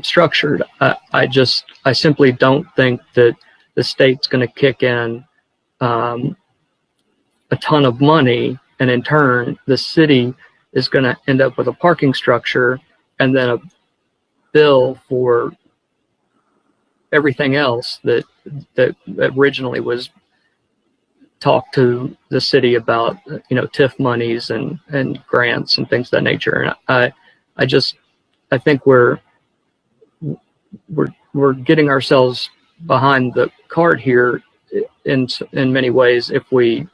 structured. I simply don't think that the state's going to kick in a ton of money, and in turn, the city is going to end up with a parking structure and then a bill for everything else that originally was talked to the city about, TIF monies and grants and things of that nature. And I think we're getting ourselves behind the cart here in many ways if we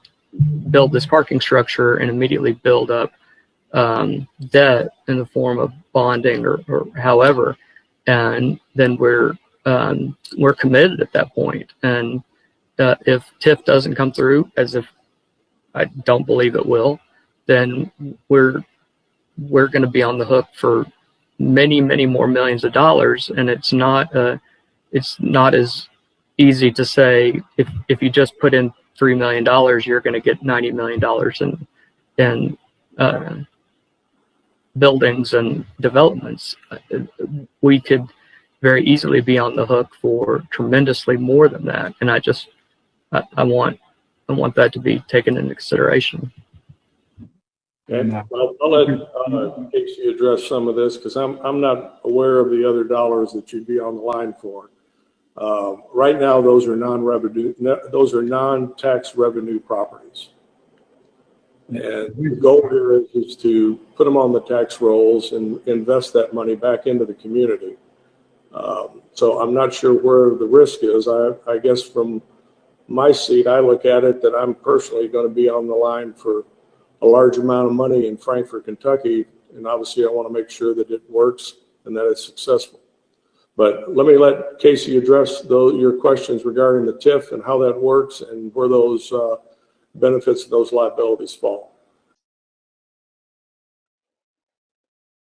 build this parking structure and immediately build up debt in the form of bonding or however, and then we're committed at that point. And if TIF doesn't come through, as if I don't believe it will, then we're going to be on the hook for many more millions of dollars. And it's not as easy to say if you just put in $3 million, you're going to get $90 million in buildings and developments. We could very easily be on the hook for tremendously more than that, and I want that to be taken into consideration. Okay, well, I'll let Casey address some of this because I'm not aware of the other dollars that you'd be on the line for. Right now, those are non-tax revenue properties. And the goal here is to put them on the tax rolls and invest that money back into the community. So I'm not sure where the risk is. I guess from my seat, I look at it that I'm personally going to be on the line for a large amount of money in Frankfort, Kentucky. And obviously, I want to make sure that it works and that it's successful. But let me let Casey address your questions regarding the TIF and how that works and where those benefits and those liabilities fall.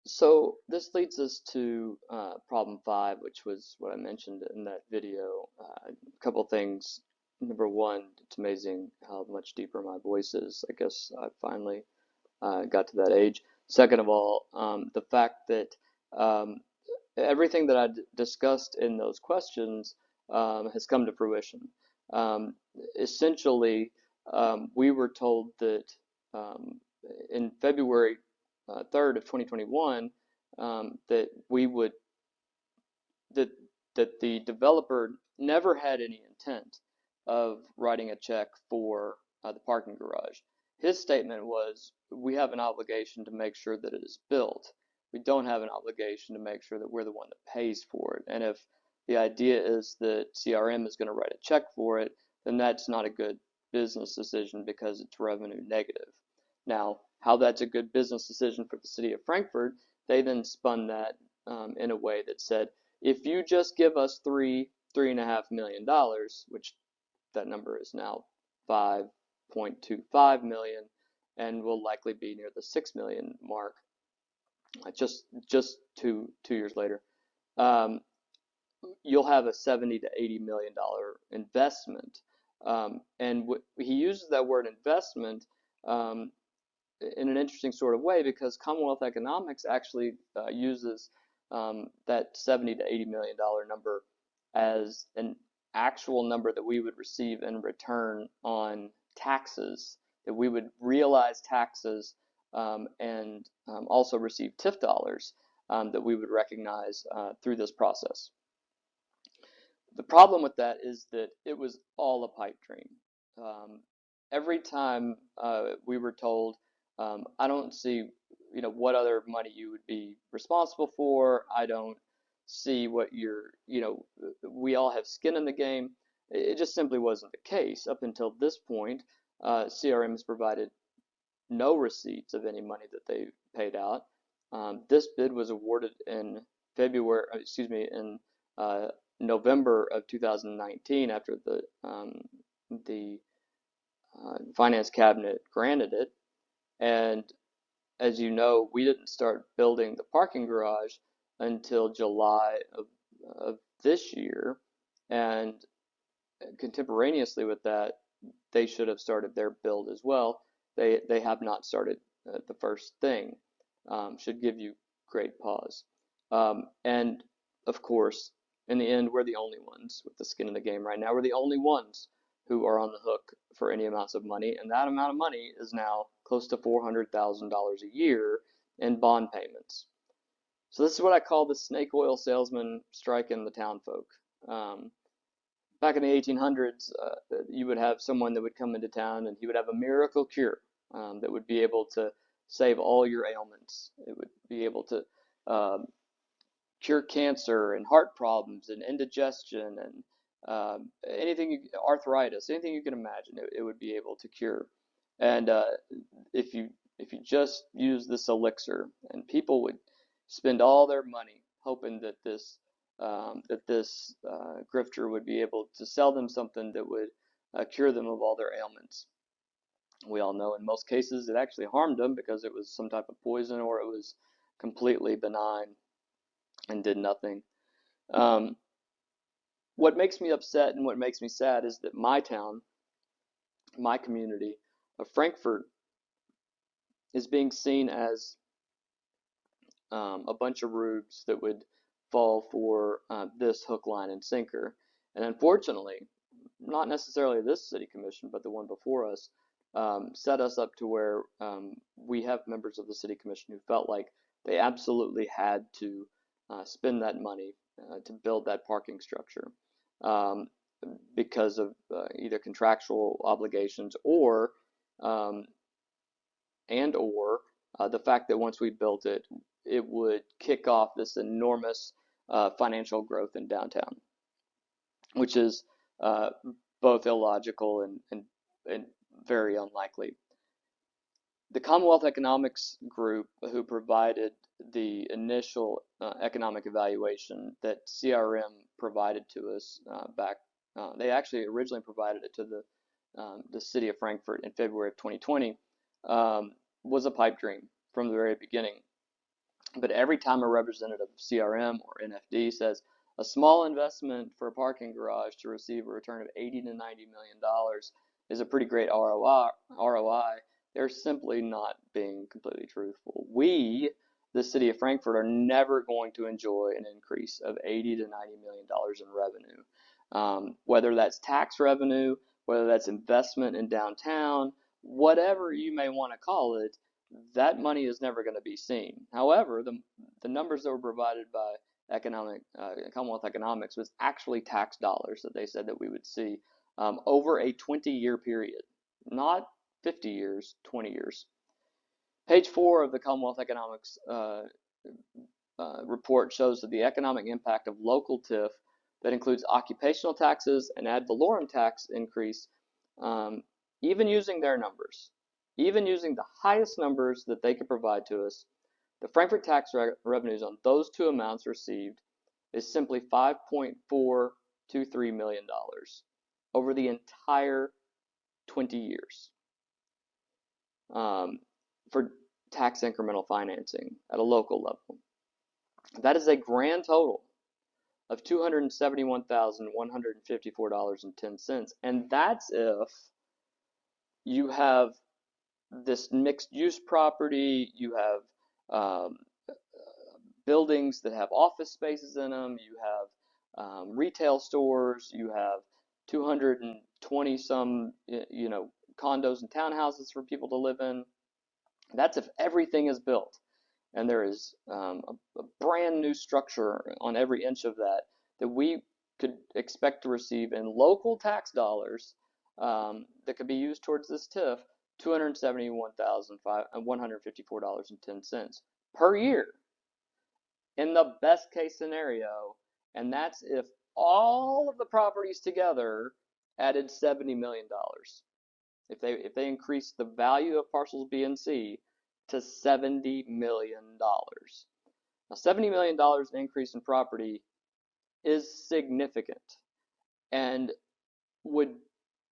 So this leads us to problem 5, which was what I mentioned in that video. A couple things. Number one, it's amazing how much deeper my voice is. I guess I finally got to that age. Second of all, the fact that everything that I discussed in those questions has come to fruition. Essentially, we were told that in February 3rd of 2021 that the developer never had any intent of writing a check for the parking garage. His statement was, we have an obligation to make sure that it is built. We don't have an obligation to make sure that we're the one that pays for it. And if the idea is that CRM is going to write a check for it, then that's not a good business decision because it's revenue negative. Now, how that's a good business decision for the city of Frankfort, they then spun that in a way that said, if you just give us $3.5 million, which that number is now $5.25 million, and will likely be near the $6 million mark, just two years later, you'll have a $70 to $80 million investment. And he uses that word investment in an interesting sort of way because Commonwealth economics actually uses that $70 to $80 million number as an actual number that we would receive in return on taxes, that we would realize taxes and also receive TIF dollars that we would recognize through this process. The problem with that is that it was all a pipe dream. Every time we were told I don't see, what other money you would be responsible for. I don't see what we all have skin in the game. It just simply wasn't the case up until this point. CRM has provided no receipts of any money that they paid out. This bid was awarded in in uh, November of 2019 after the finance cabinet granted it. And as you know, we didn't start building the parking garage until July of this year. And contemporaneously with that, they should have started their build as well. They have not started the first thing. Should give you great pause. And of course, in the end, we're the only ones with the skin in the game right now. We're the only ones who are on the hook for any amounts of money, and that amount of money is now close to $400,000 a year in bond payments. So this is what I call the snake oil salesman striking the town folk. Back in the 1800s, you would have someone that would come into town and he would have a miracle cure that would be able to save all your ailments. It would be able to cure cancer and heart problems and indigestion and arthritis, anything you can imagine, it would be able to cure. And if you just use this elixir, and people would spend all their money hoping that this grifter would be able to sell them something that would cure them of all their ailments. We all know in most cases it actually harmed them because it was some type of poison or it was completely benign and did nothing. What makes me upset and what makes me sad is that my town, my community of Frankfort, is being seen as a bunch of rubes that would fall for this hook, line, and sinker. And unfortunately, not necessarily this city commission, but the one before us, set us up to where we have members of the city commission who felt like they absolutely had to spend that money to build that parking structure because of either contractual obligations or the fact that once we built it, it would kick off this enormous financial growth in downtown, which is both illogical and very unlikely. The Commonwealth Economics Group, who provided the initial economic evaluation that CRM provided to us they actually originally provided it to the city of Frankfort in February of 2020, was a pipe dream from the very beginning. But every time a representative of CRM or NFD says a small investment for a parking garage to receive a return of $80 to $90 million is a pretty great ROI, they're simply not being completely truthful. We, the city of Frankfort, are never going to enjoy an increase of $80 to $90 million in revenue. Whether that's tax revenue, whether that's investment in downtown, whatever you may want to call it, that money is never going to be seen. However, the numbers that were provided by Commonwealth Economics was actually tax dollars that they said that we would see over a 20-year period, not 50 years, 20 years. Page 4 of the Commonwealth Economics report shows that the economic impact of local TIF that includes occupational taxes and ad valorem tax increase, even using their numbers, even using the highest numbers that they could provide to us, the Frankfort tax revenues on those two amounts received is simply $5.423 million over the entire 20 years for tax incremental financing at a local level. That is a grand total of $271,154.10, and that's if you have this mixed use property, you have buildings that have office spaces in them, you have retail stores, you have 220 some condos and townhouses for people to live in. That's if everything is built and there is a brand new structure on every inch of that we could expect to receive in local tax dollars that could be used towards this TIF $271,154.10 per year in the best case scenario, and that's if all of the properties together added $70 million. If they increase the value of parcels B and C to $70 million. Now, $70 million increase in property is significant and would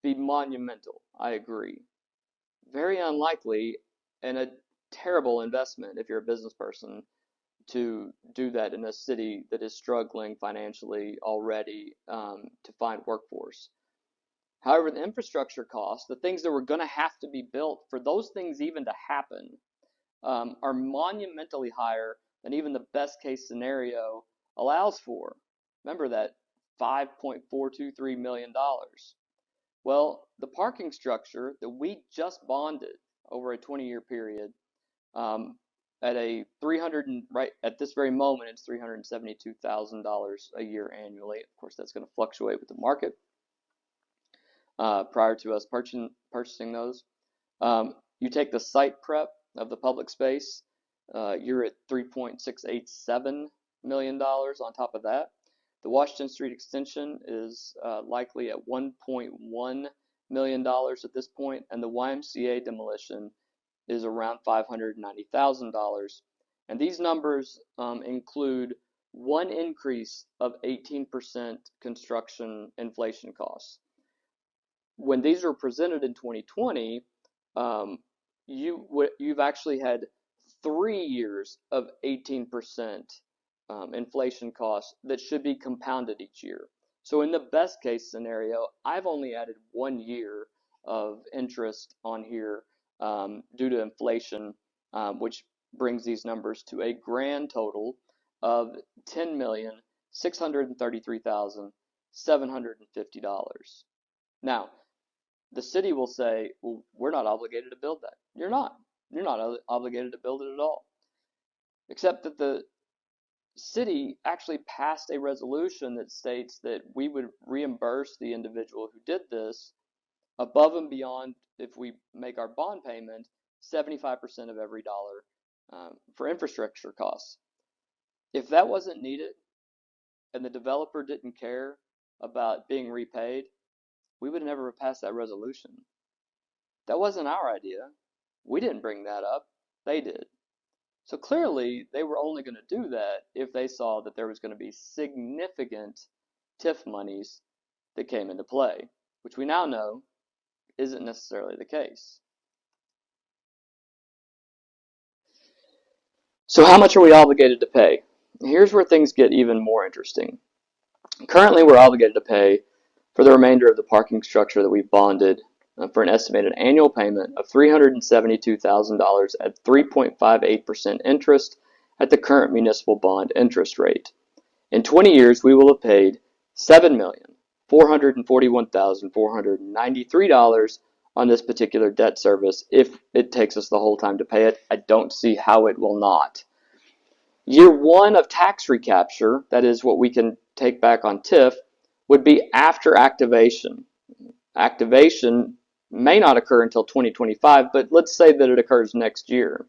be monumental. I agree. Very unlikely and a terrible investment if you're a business person to do that in a city that is struggling financially already to find workforce. However, the infrastructure costs, the things that were going to have to be built for those things even to happen, are monumentally higher than even the best case scenario allows for. Remember that $5.423 million. Well, the parking structure that we just bonded over a 20-year period at this very moment, it's $372,000 a year annually. Of course, that's going to fluctuate with the market. Prior to us purchasing those, you take the site prep of the public space, you're at $3.687 million on top of that. The Washington Street extension is likely at $1.1 million at this point, and the YMCA demolition is around $590,000. And these numbers include one increase of 18% construction inflation costs. When these were presented in 2020, you've actually had 3 years of 18% inflation costs that should be compounded each year. So in the best case scenario, I've only added 1 year of interest on here due to inflation, which brings these numbers to a grand total of $10,633,750. Now, the city will say, well, we're not obligated to build that. You're not. You're not obligated to build it at all. Except that the city actually passed a resolution that states that we would reimburse the individual who did this above and beyond, if we make our bond payment, 75% of every dollar for infrastructure costs. If that wasn't needed and the developer didn't care about being repaid, we would never have passed that resolution. That wasn't our idea. We didn't bring that up. They did. So clearly, they were only going to do that if they saw that there was going to be significant TIF monies that came into play, which we now know isn't necessarily the case. So how much are we obligated to pay? Here's where things get even more interesting. Currently, we're obligated to pay for the remainder of the parking structure that we've bonded for an estimated annual payment of $372,000 at 3.58% interest at the current municipal bond interest rate. In 20 years, we will have paid $7,441,493 on this particular debt service if it takes us the whole time to pay it. I don't see how it will not. Year one of tax recapture, that is what we can take back on TIF, would be after activation. Activation may not occur until 2025, but let's say that it occurs next year.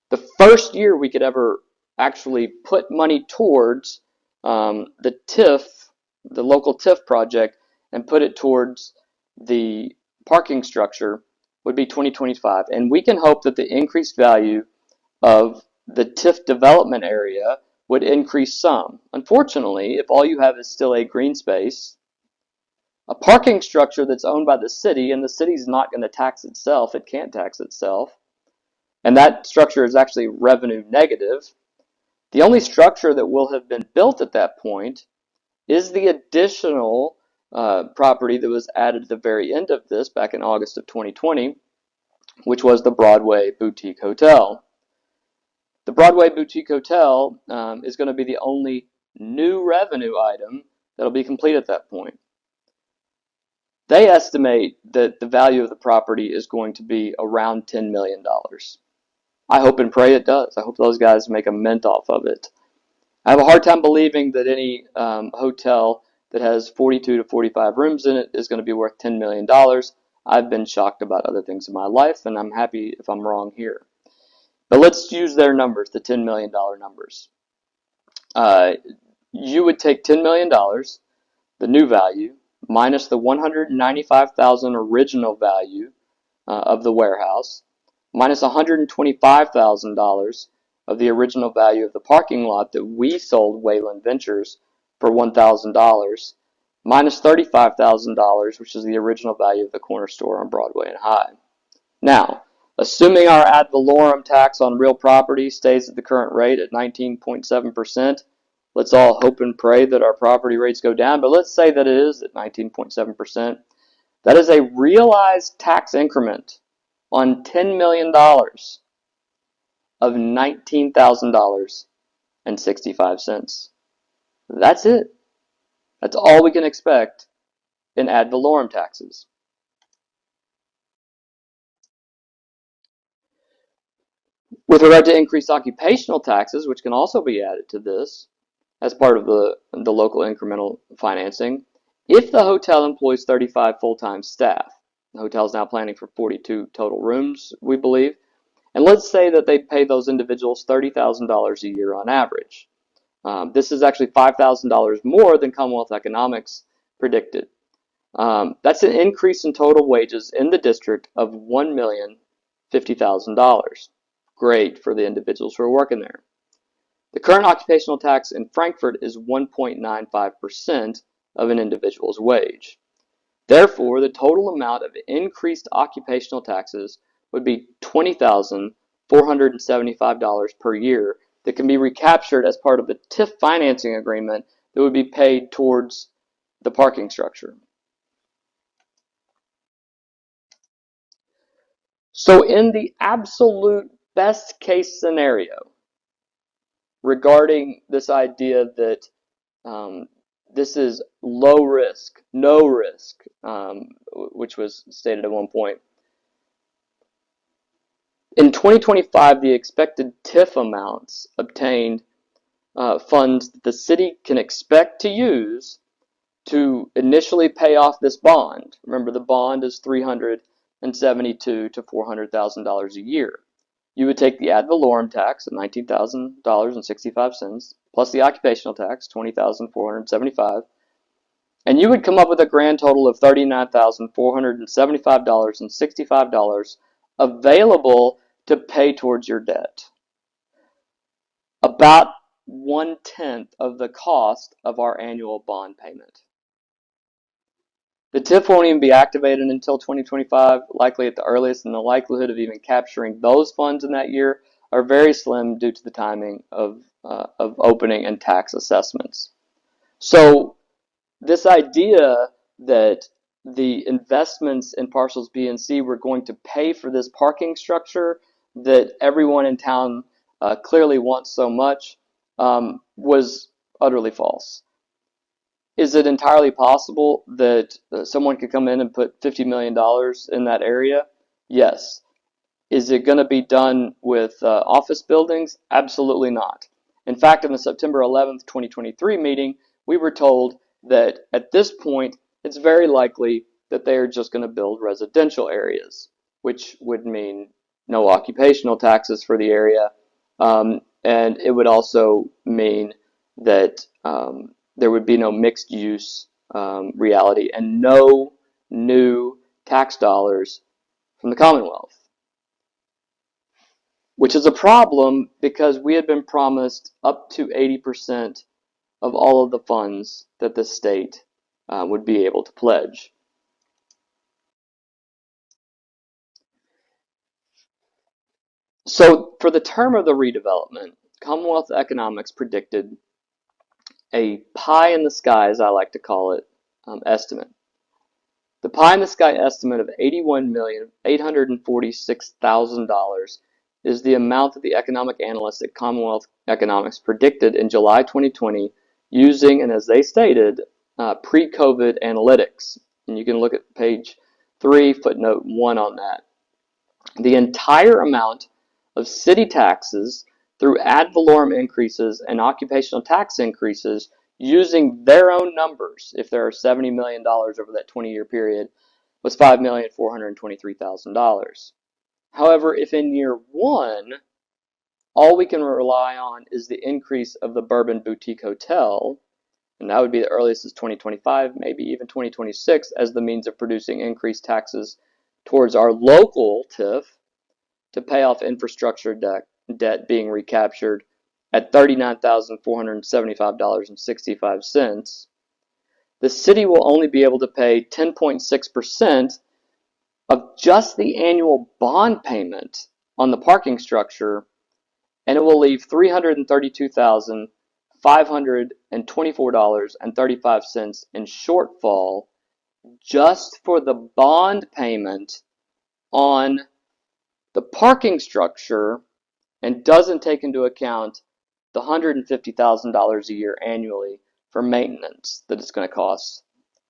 The first year we could ever actually put money towards the TIF, the local TIF project, and put it towards the parking structure would be 2025. And we can hope that the increased value of the TIF development area would increase some. Unfortunately, if all you have is still a green space, a parking structure that's owned by the city, and the city's not going to tax itself, it can't tax itself, and that structure is actually revenue negative, the only structure that will have been built at that point is the additional property that was added at the very end of this back in August of 2020, which was the Broadway Boutique Hotel. The Broadway Boutique Hotel is going to be the only new revenue item that will be complete at that point. They estimate that the value of the property is going to be around $10 million. I hope and pray it does. I hope those guys make a mint off of it. I have a hard time believing that any hotel that has 42 to 45 rooms in it is going to be worth $10 million. I've been shocked about other things in my life, and I'm happy if I'm wrong here. But let's use their numbers, the $10 million numbers. You would take $10 million, the new value, minus the $195,000 original value of the warehouse, minus $125,000 of the original value of the parking lot that we sold Wayland Ventures for $1,000, minus $35,000, which is the original value of the corner store on Broadway and High. Now, assuming our ad valorem tax on real property stays at the current rate at 19.7%, let's all hope and pray that our property rates go down, but let's say that it is at 19.7%. That is a realized tax increment on $10 million of $19,000.65. That's it. That's all we can expect in ad valorem taxes. With regard to increased occupational taxes, which can also be added to this as part of the local incremental financing, if the hotel employs 35 full-time staff, the hotel is now planning for 42 total rooms, we believe, and let's say that they pay those individuals $30,000 a year on average. This is actually $5,000 more than Commonwealth Economics predicted. That's an increase in total wages in the district of $1,050,000. Great for the individuals who are working there. The current occupational tax in Frankfort is 1.95% of an individual's wage. Therefore, the total amount of increased occupational taxes would be $20,475 per year that can be recaptured as part of the TIF financing agreement that would be paid towards the parking structure. So in the absolute best case scenario regarding this idea that this is low risk, no risk, which was stated at one point. In 2025, the expected TIF amounts obtained funds that the city can expect to use to initially pay off this bond. Remember, the bond is $372,000 to $400,000 a year. You would take the ad valorem tax of $19,000.65 plus the occupational tax, $20,475, and you would come up with a grand total of $39,475.65 available to pay towards your debt. About 1/10 of the cost of our annual bond payment. The TIF won't even be activated until 2025, likely at the earliest, and the likelihood of even capturing those funds in that year are very slim due to the timing of opening and tax assessments. So this idea that the investments in Parcels B and C were going to pay for this parking structure that everyone in town clearly wants so much was utterly false. Is it entirely possible that someone could come in and put $50 million in that area? Yes. Is it going to be done with office buildings? Absolutely not. In fact, in the September 11th, 2023 meeting, we were told that at this point, it's very likely that they are just going to build residential areas, which would mean no occupational taxes for the area. And it would also mean that there would be no mixed use reality and no new tax dollars from the Commonwealth, which is a problem because we had been promised up to 80% of all of the funds that the state would be able to pledge. So for the term of the redevelopment, Commonwealth Economics predicted a pie in the sky, as I like to call it, estimate. The pie in the sky estimate of $81,846,000 is the amount that the economic analysts at Commonwealth Economics predicted in July 2020 using, and as they stated, pre-COVID analytics. And you can look at page 3, footnote 1 on that. The entire amount of city taxes through ad valorem increases and occupational tax increases using their own numbers, if there are $70 million over that 20-year period, was $5,423,000. However, if in year one, all we can rely on is the increase of the Bourbon Boutique Hotel, and that would be the earliest is 2025, maybe even 2026, as the means of producing increased taxes towards our local TIF to pay off infrastructure debt being recaptured at $39,475.65, the city will only be able to pay 10.6% of just the annual bond payment on the parking structure, and it will leave $332,524.35 in shortfall just for the bond payment on the parking structure, and doesn't take into account the $150,000 a year annually for maintenance that it's going to cost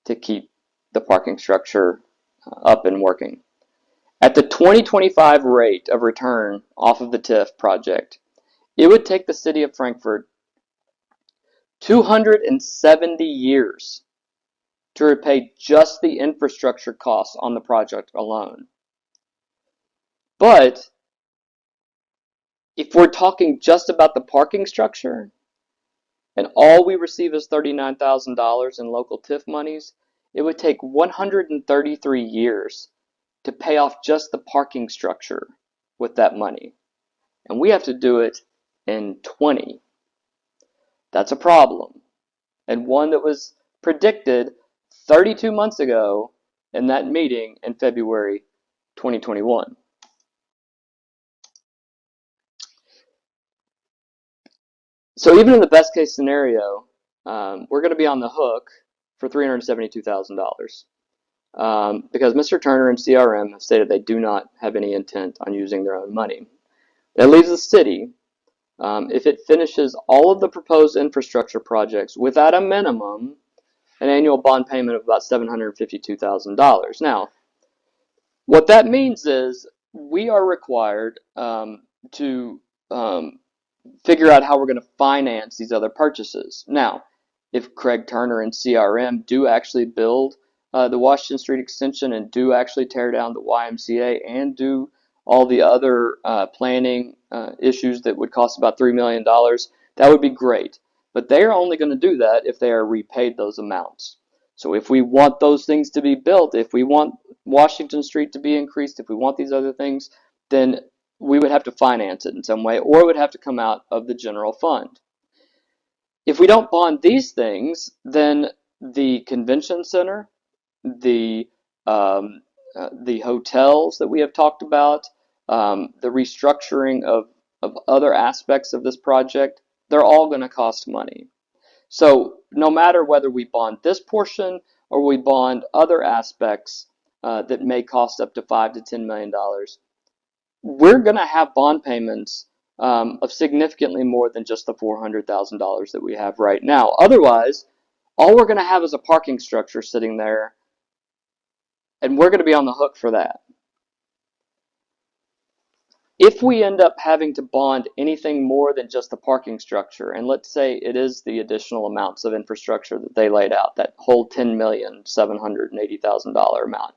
to keep the parking structure up and working. At the 2025 rate of return off of the TIF project, it would take the city of Frankfort 270 years to repay just the infrastructure costs on the project alone. But if we're talking just about the parking structure and all we receive is $39,000 in local TIF monies, it would take 133 years to pay off just the parking structure with that money. And we have to do it in 20. That's a problem, and one that was predicted 32 months ago in that meeting in February 2021. So even in the best case scenario, we're going to be on the hook for $372,000 because Mr. Turner and CRM have stated they do not have any intent on using their own money. That leaves the city, if it finishes all of the proposed infrastructure projects without a minimum, an annual bond payment of about $752,000. Now, what that means is we are required to figure out how we're going to finance these other purchases. Now, if Craig Turner and CRM do actually build the Washington Street extension and do actually tear down the YMCA and do all the other planning issues that would cost about $3 million, that would be great. But they are only going to do that if they are repaid those amounts. So if we want those things to be built, if we want Washington Street to be increased, if we want these other things, then we would have to finance it in some way, or it would have to come out of the general fund. If we don't bond these things, then the convention center, the hotels that we have talked about, the restructuring of other aspects of this project, they're all going to cost money. So no matter whether we bond this portion or we bond other aspects that may cost up to $5 to $10 million, we're going to have bond payments of significantly more than just the $400,000 that we have right now. Otherwise, all we're going to have is a parking structure sitting there, and we're going to be on the hook for that. If we end up having to bond anything more than just the parking structure, and let's say it is the additional amounts of infrastructure that they laid out, that whole $10,780,000 amount,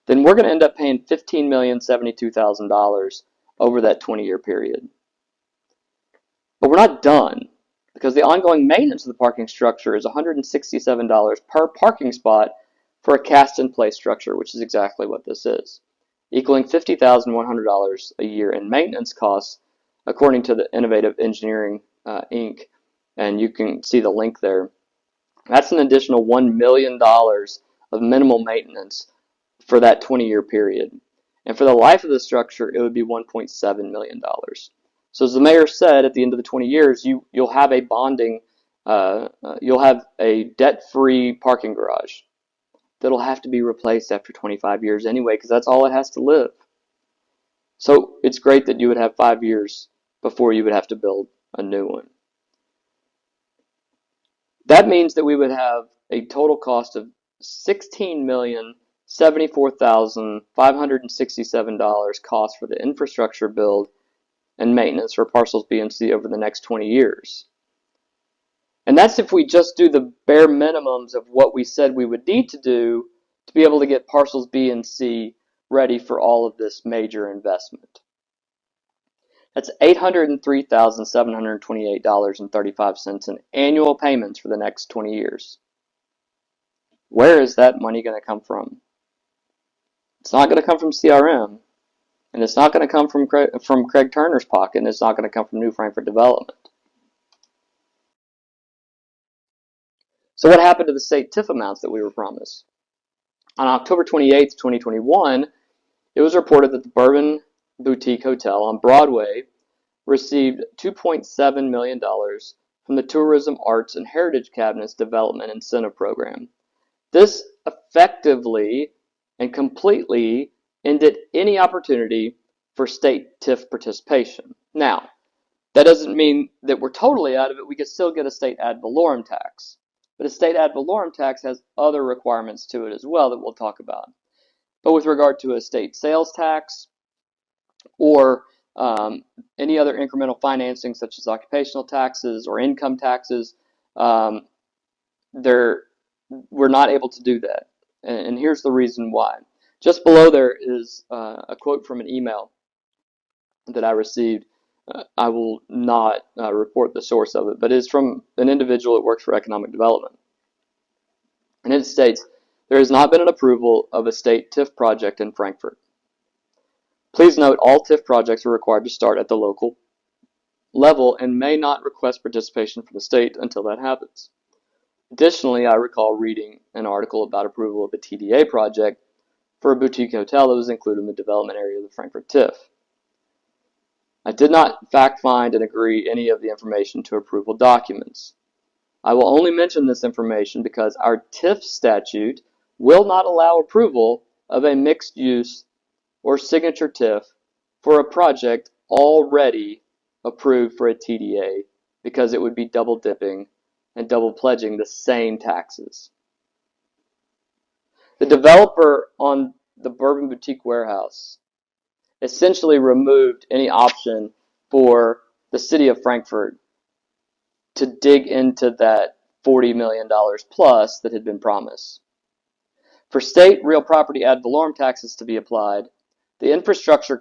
then we're going to end up paying $15,072,000 over that 20-year period. But we're not done, because the ongoing maintenance of the parking structure is $167 per parking spot for a cast-in-place structure, which is exactly what this is, equaling $50,100 a year in maintenance costs, according to the Innovative Engineering, Inc., and you can see the link there. That's an additional $1 million of minimal maintenance for that 20-year period. And for the life of the structure, it would be $1.7 million. So as the mayor said, at the end of the 20 years, you'll have a bonding, you'll have a debt-free parking garage that'll have to be replaced after 25 years anyway, because that's all it has to live. So it's great that you would have 5 years before you would have to build a new one. That means that we would have a total cost of $16,074,567 cost for the infrastructure build and maintenance for Parcels B and C over the next 20 years. And that's if we just do the bare minimums of what we said we would need to do to be able to get Parcels B and C ready for all of this major investment. That's $803,728.35 in annual payments for the next 20 years. Where is that money going to come from? It's not going to come from CRM, and it's not going to come from Craig Turner's pocket, and it's not going to come from New Frankfort Development. So what happened to the state TIF amounts that we were promised? On October 28th, 2021, it was reported that the Bourbon Boutique Hotel on Broadway received $2.7 million from the Tourism, Arts, and Heritage Cabinet's Development Incentive Program. This effectively and completely ended any opportunity for state TIF participation. Now, that doesn't mean that we're totally out of it. We could still get a state ad valorem tax. But a state ad valorem tax has other requirements to it as well that we'll talk about. But with regard to a state sales tax or any other incremental financing such as occupational taxes or income taxes, we're not able to do that. And here's the reason why. Just below there is a quote from an email that I received. I will not report the source of it, but it's from an individual that works for economic development. And it states, there has not been an approval of a state TIF project in Frankfort. Please note all TIF projects are required to start at the local level and may not request participation from the state until that happens. Additionally, I recall reading an article about approval of a TDA project for a boutique hotel that was included in the development area of the Frankfort TIF. I did not fact find and agree any of the information to approval documents. I will only mention this information because our TIF statute will not allow approval of a mixed use or signature TIF for a project already approved for a TDA because it would be double dipping and double pledging the same taxes. The developer on the Bourbon Boutique Warehouse essentially removed any option for the city of Frankfort to dig into that $40 million plus that had been promised. For state real property ad valorem taxes to be applied, the infrastructure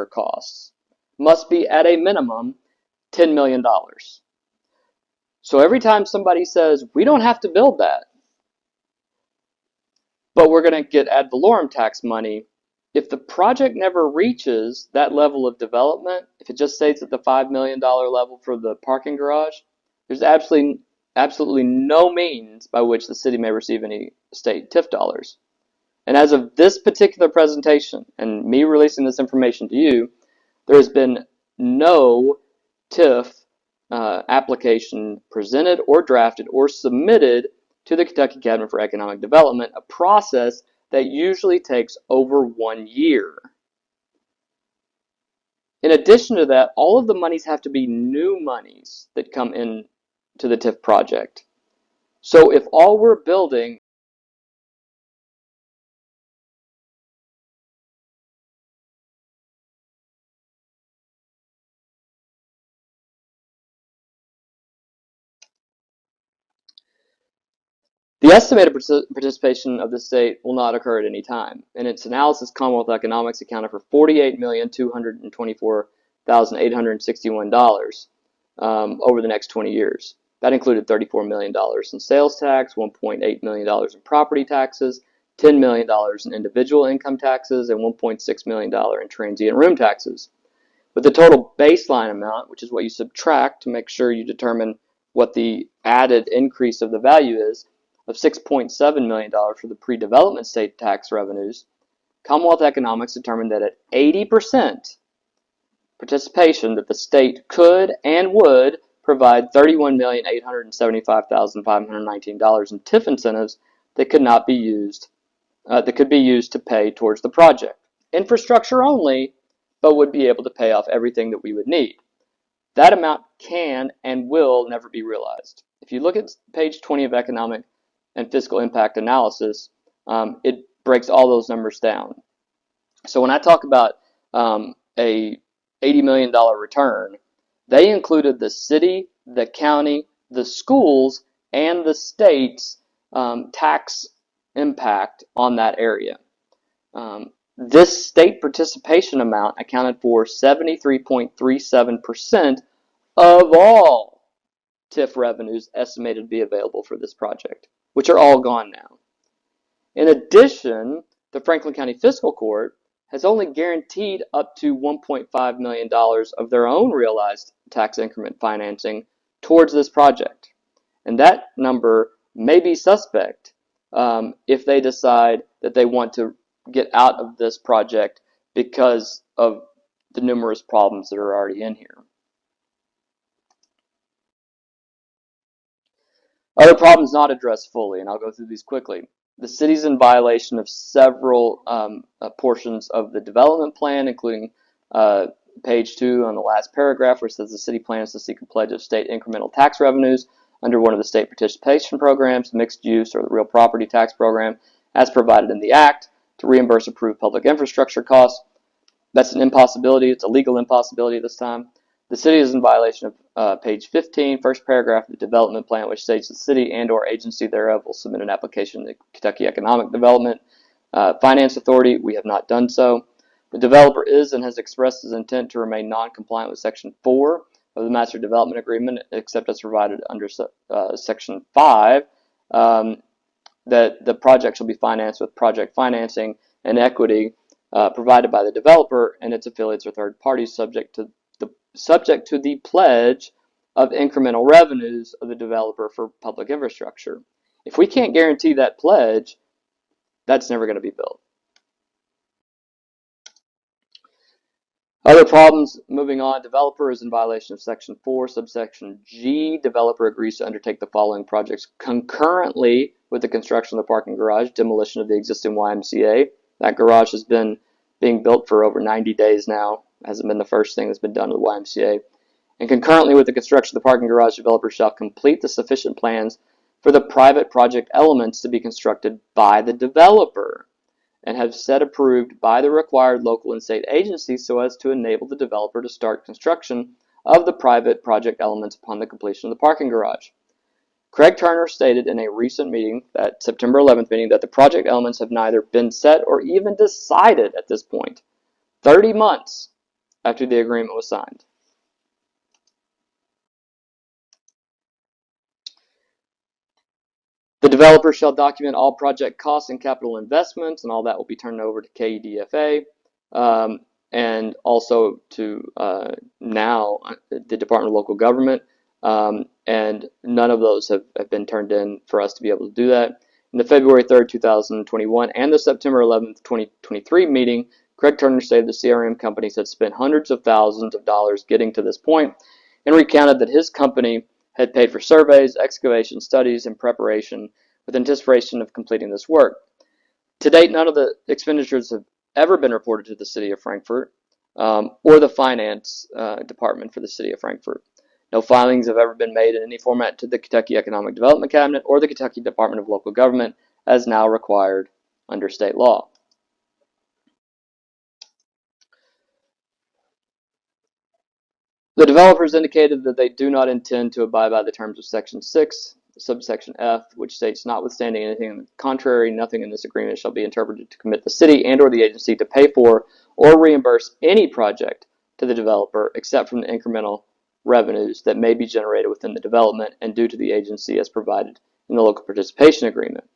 costs must be at a minimum $10 million. So every time somebody says, we don't have to build that, but we're going to get ad valorem tax money, if the project never reaches that level of development, if it just stays at the $5 million level for the parking garage, there's absolutely no means by which the city may receive any state TIF dollars. And as of this particular presentation and me releasing this information to you, there has been no TIF application presented or drafted or submitted to the Kentucky Cabinet for Economic Development, a process that usually takes over 1 year. In addition to that, all of the monies have to be new monies that come in to the TIF project. So if all we're building the estimated participation of the state will not occur at any time. In its analysis, Commonwealth Economics accounted for $48,224,861 over the next 20 years. That included $34 million in sales tax, $1.8 million in property taxes, $10 million in individual income taxes, and $1.6 million in transient room taxes. With the total baseline amount, which is what you subtract to make sure you determine what the added increase of the value is, of $6.7 million for the pre-development state tax revenues, Commonwealth Economics determined that at 80% participation that the state could and would provide $31,875,519 in TIF incentives that could be used to pay towards the project. Infrastructure only, but would be able to pay off everything that we would need. That amount can and will never be realized. If you look at page 20 of Economic and Fiscal Impact Analysis, it breaks all those numbers down. So when I talk about a $80 million return, they included the city, the county, the schools, and the state's tax impact on that area. This state participation amount accounted for 73.37% of all TIF revenues estimated to be available for this project, which are all gone now. In addition, the Franklin County Fiscal Court has only guaranteed up to $1.5 million of their own realized tax increment financing towards this project. And that number may be suspect if they decide that they want to get out of this project because of the numerous problems that are already in here. Other problems not addressed fully, and I'll go through these quickly. The city's in violation of several portions of the development plan, including page 2 on the last paragraph, where it says the city plans to seek a pledge of state incremental tax revenues under one of the state participation programs, mixed use, or the real property tax program, as provided in the Act, to reimburse approved public infrastructure costs. That's an impossibility. It's a legal impossibility this time. The city is in violation of page 15, first paragraph of the development plan, which states the city and or agency thereof will submit an application to the Kentucky Economic Development Finance Authority. We have not done so. The developer is and has expressed his intent to remain non-compliant with Section 4 of the Master Development Agreement, except as provided under Section 5, that the project shall be financed with project financing and equity provided by the developer and its affiliates or third parties, subject to the pledge of incremental revenues of the developer for public infrastructure. If we can't guarantee that pledge, that's never going to be built. Other problems, moving on, developer is in violation of Section 4, subsection G. Developer agrees to undertake the following projects concurrently with the construction of the parking garage, demolition of the existing YMCA. That garage has been being built for over 90 days now. Hasn't been the first thing that's been done to the YMCA. And concurrently with the construction of the parking garage, developers shall complete the sufficient plans for the private project elements to be constructed by the developer and have set approved by the required local and state agencies so as to enable the developer to start construction of the private project elements upon the completion of the parking garage. Craig Turner stated in a recent meeting, that September 11th meeting, that the project elements have neither been set or even decided at this point, 30 months after the agreement was signed. The developer shall document all project costs and capital investments, and all that will be turned over to KEDFA, and also to now the Department of Local Government, and none of those have been turned in for us to be able to do that. In the February 3rd, 2021 and the September 11th, 2023 meeting, Craig Turner stated the CRM companies had spent hundreds of thousands of dollars getting to this point, and recounted that his company had paid for surveys, excavation studies, and preparation with anticipation of completing this work. To date, none of the expenditures have ever been reported to the City of Frankfort or the Finance Department for the City of Frankfort. No filings have ever been made in any format to the Kentucky Economic Development Cabinet or the Kentucky Department of Local Government, as now required under state law. The developers indicated that they do not intend to abide by the terms of Section 6, subsection F, which states, notwithstanding anything on the contrary, nothing in this agreement shall be interpreted to commit the city and or the agency to pay for or reimburse any project to the developer except from the incremental revenues that may be generated within the development and due to the agency as provided in the local participation agreement.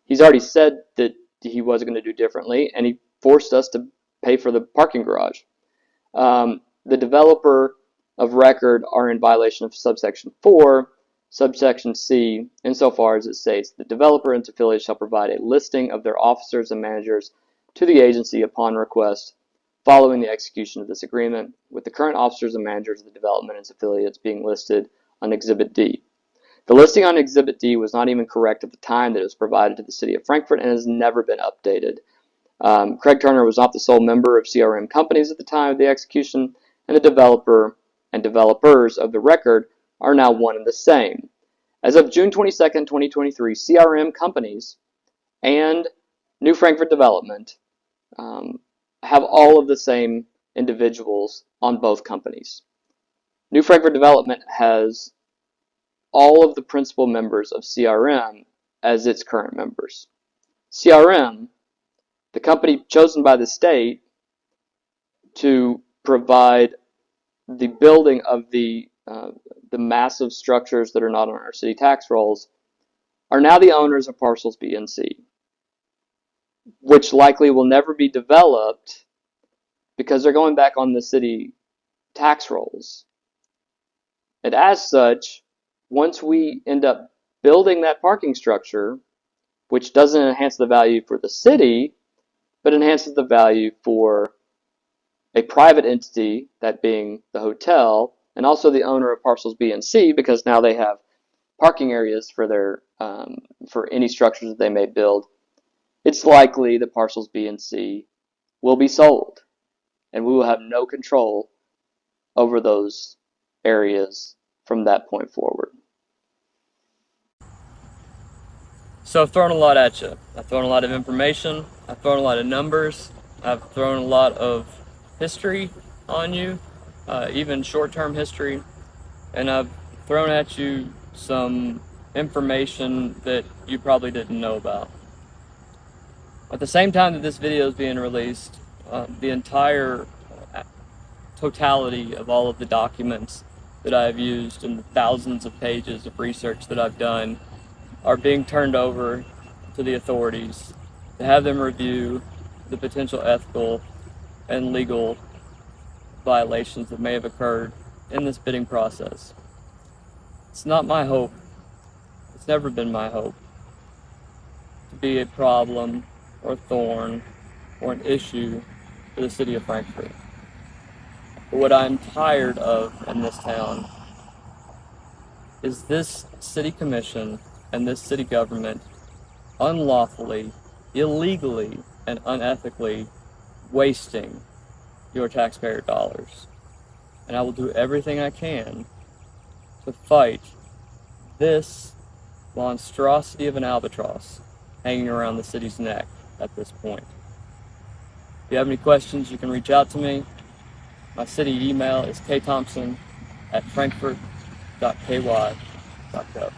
He's already said that he wasn't going to do differently, and he forced us to pay for the parking garage. The developer of record are in violation of subsection 4, subsection C, insofar as it states the developer and its affiliates shall provide a listing of their officers and managers to the agency upon request following the execution of this agreement, with the current officers and managers of the development and its affiliates being listed on Exhibit D. The listing on Exhibit D was not even correct at the time that it was provided to the City of Frankfort and has never been updated. Craig Turner was not the sole member of CRM companies at the time of the execution, and the developer and developers of the record are now one and the same. As of June 22nd, 2023, CRM companies and New Frankfort Development have all of the same individuals on both companies. New Frankfort Development has all of the principal members of CRM as its current members. CRM, the company chosen by the state to provide the building of the massive structures that are not on our city tax rolls, are now the owners of Parcels B and C, which likely will never be developed because they're going back on the city tax rolls. And as such, once we end up building that parking structure, which doesn't enhance the value for the city, but enhances the value for a private entity, that being the hotel, and also the owner of Parcels B and C, because now they have parking areas for their for any structures that they may build, it's likely that Parcels B and C will be sold, and we will have no control over those areas from that point forward. So I've thrown a lot at you. I've thrown a lot of information. I've thrown a lot of numbers. I've thrown a lot of history on you, even short-term history. And I've thrown at you some information that you probably didn't know about. At the same time that this video is being released, the entire totality of all of the documents that I've used and the thousands of pages of research that I've done are being turned over to the authorities to have them review the potential ethical and legal violations that may have occurred in this bidding process. It's not my hope, it's never been my hope, to be a problem or a thorn or an issue for the city of Frankfort. But what I'm tired of in this town is this city commission and this city government unlawfully, illegally, and unethically wasting your taxpayer dollars. And I will do everything I can to fight this monstrosity of an albatross hanging around the city's neck at this point. If you have any questions, you can reach out to me. My city email is ktompson@frankfort.ky.gov.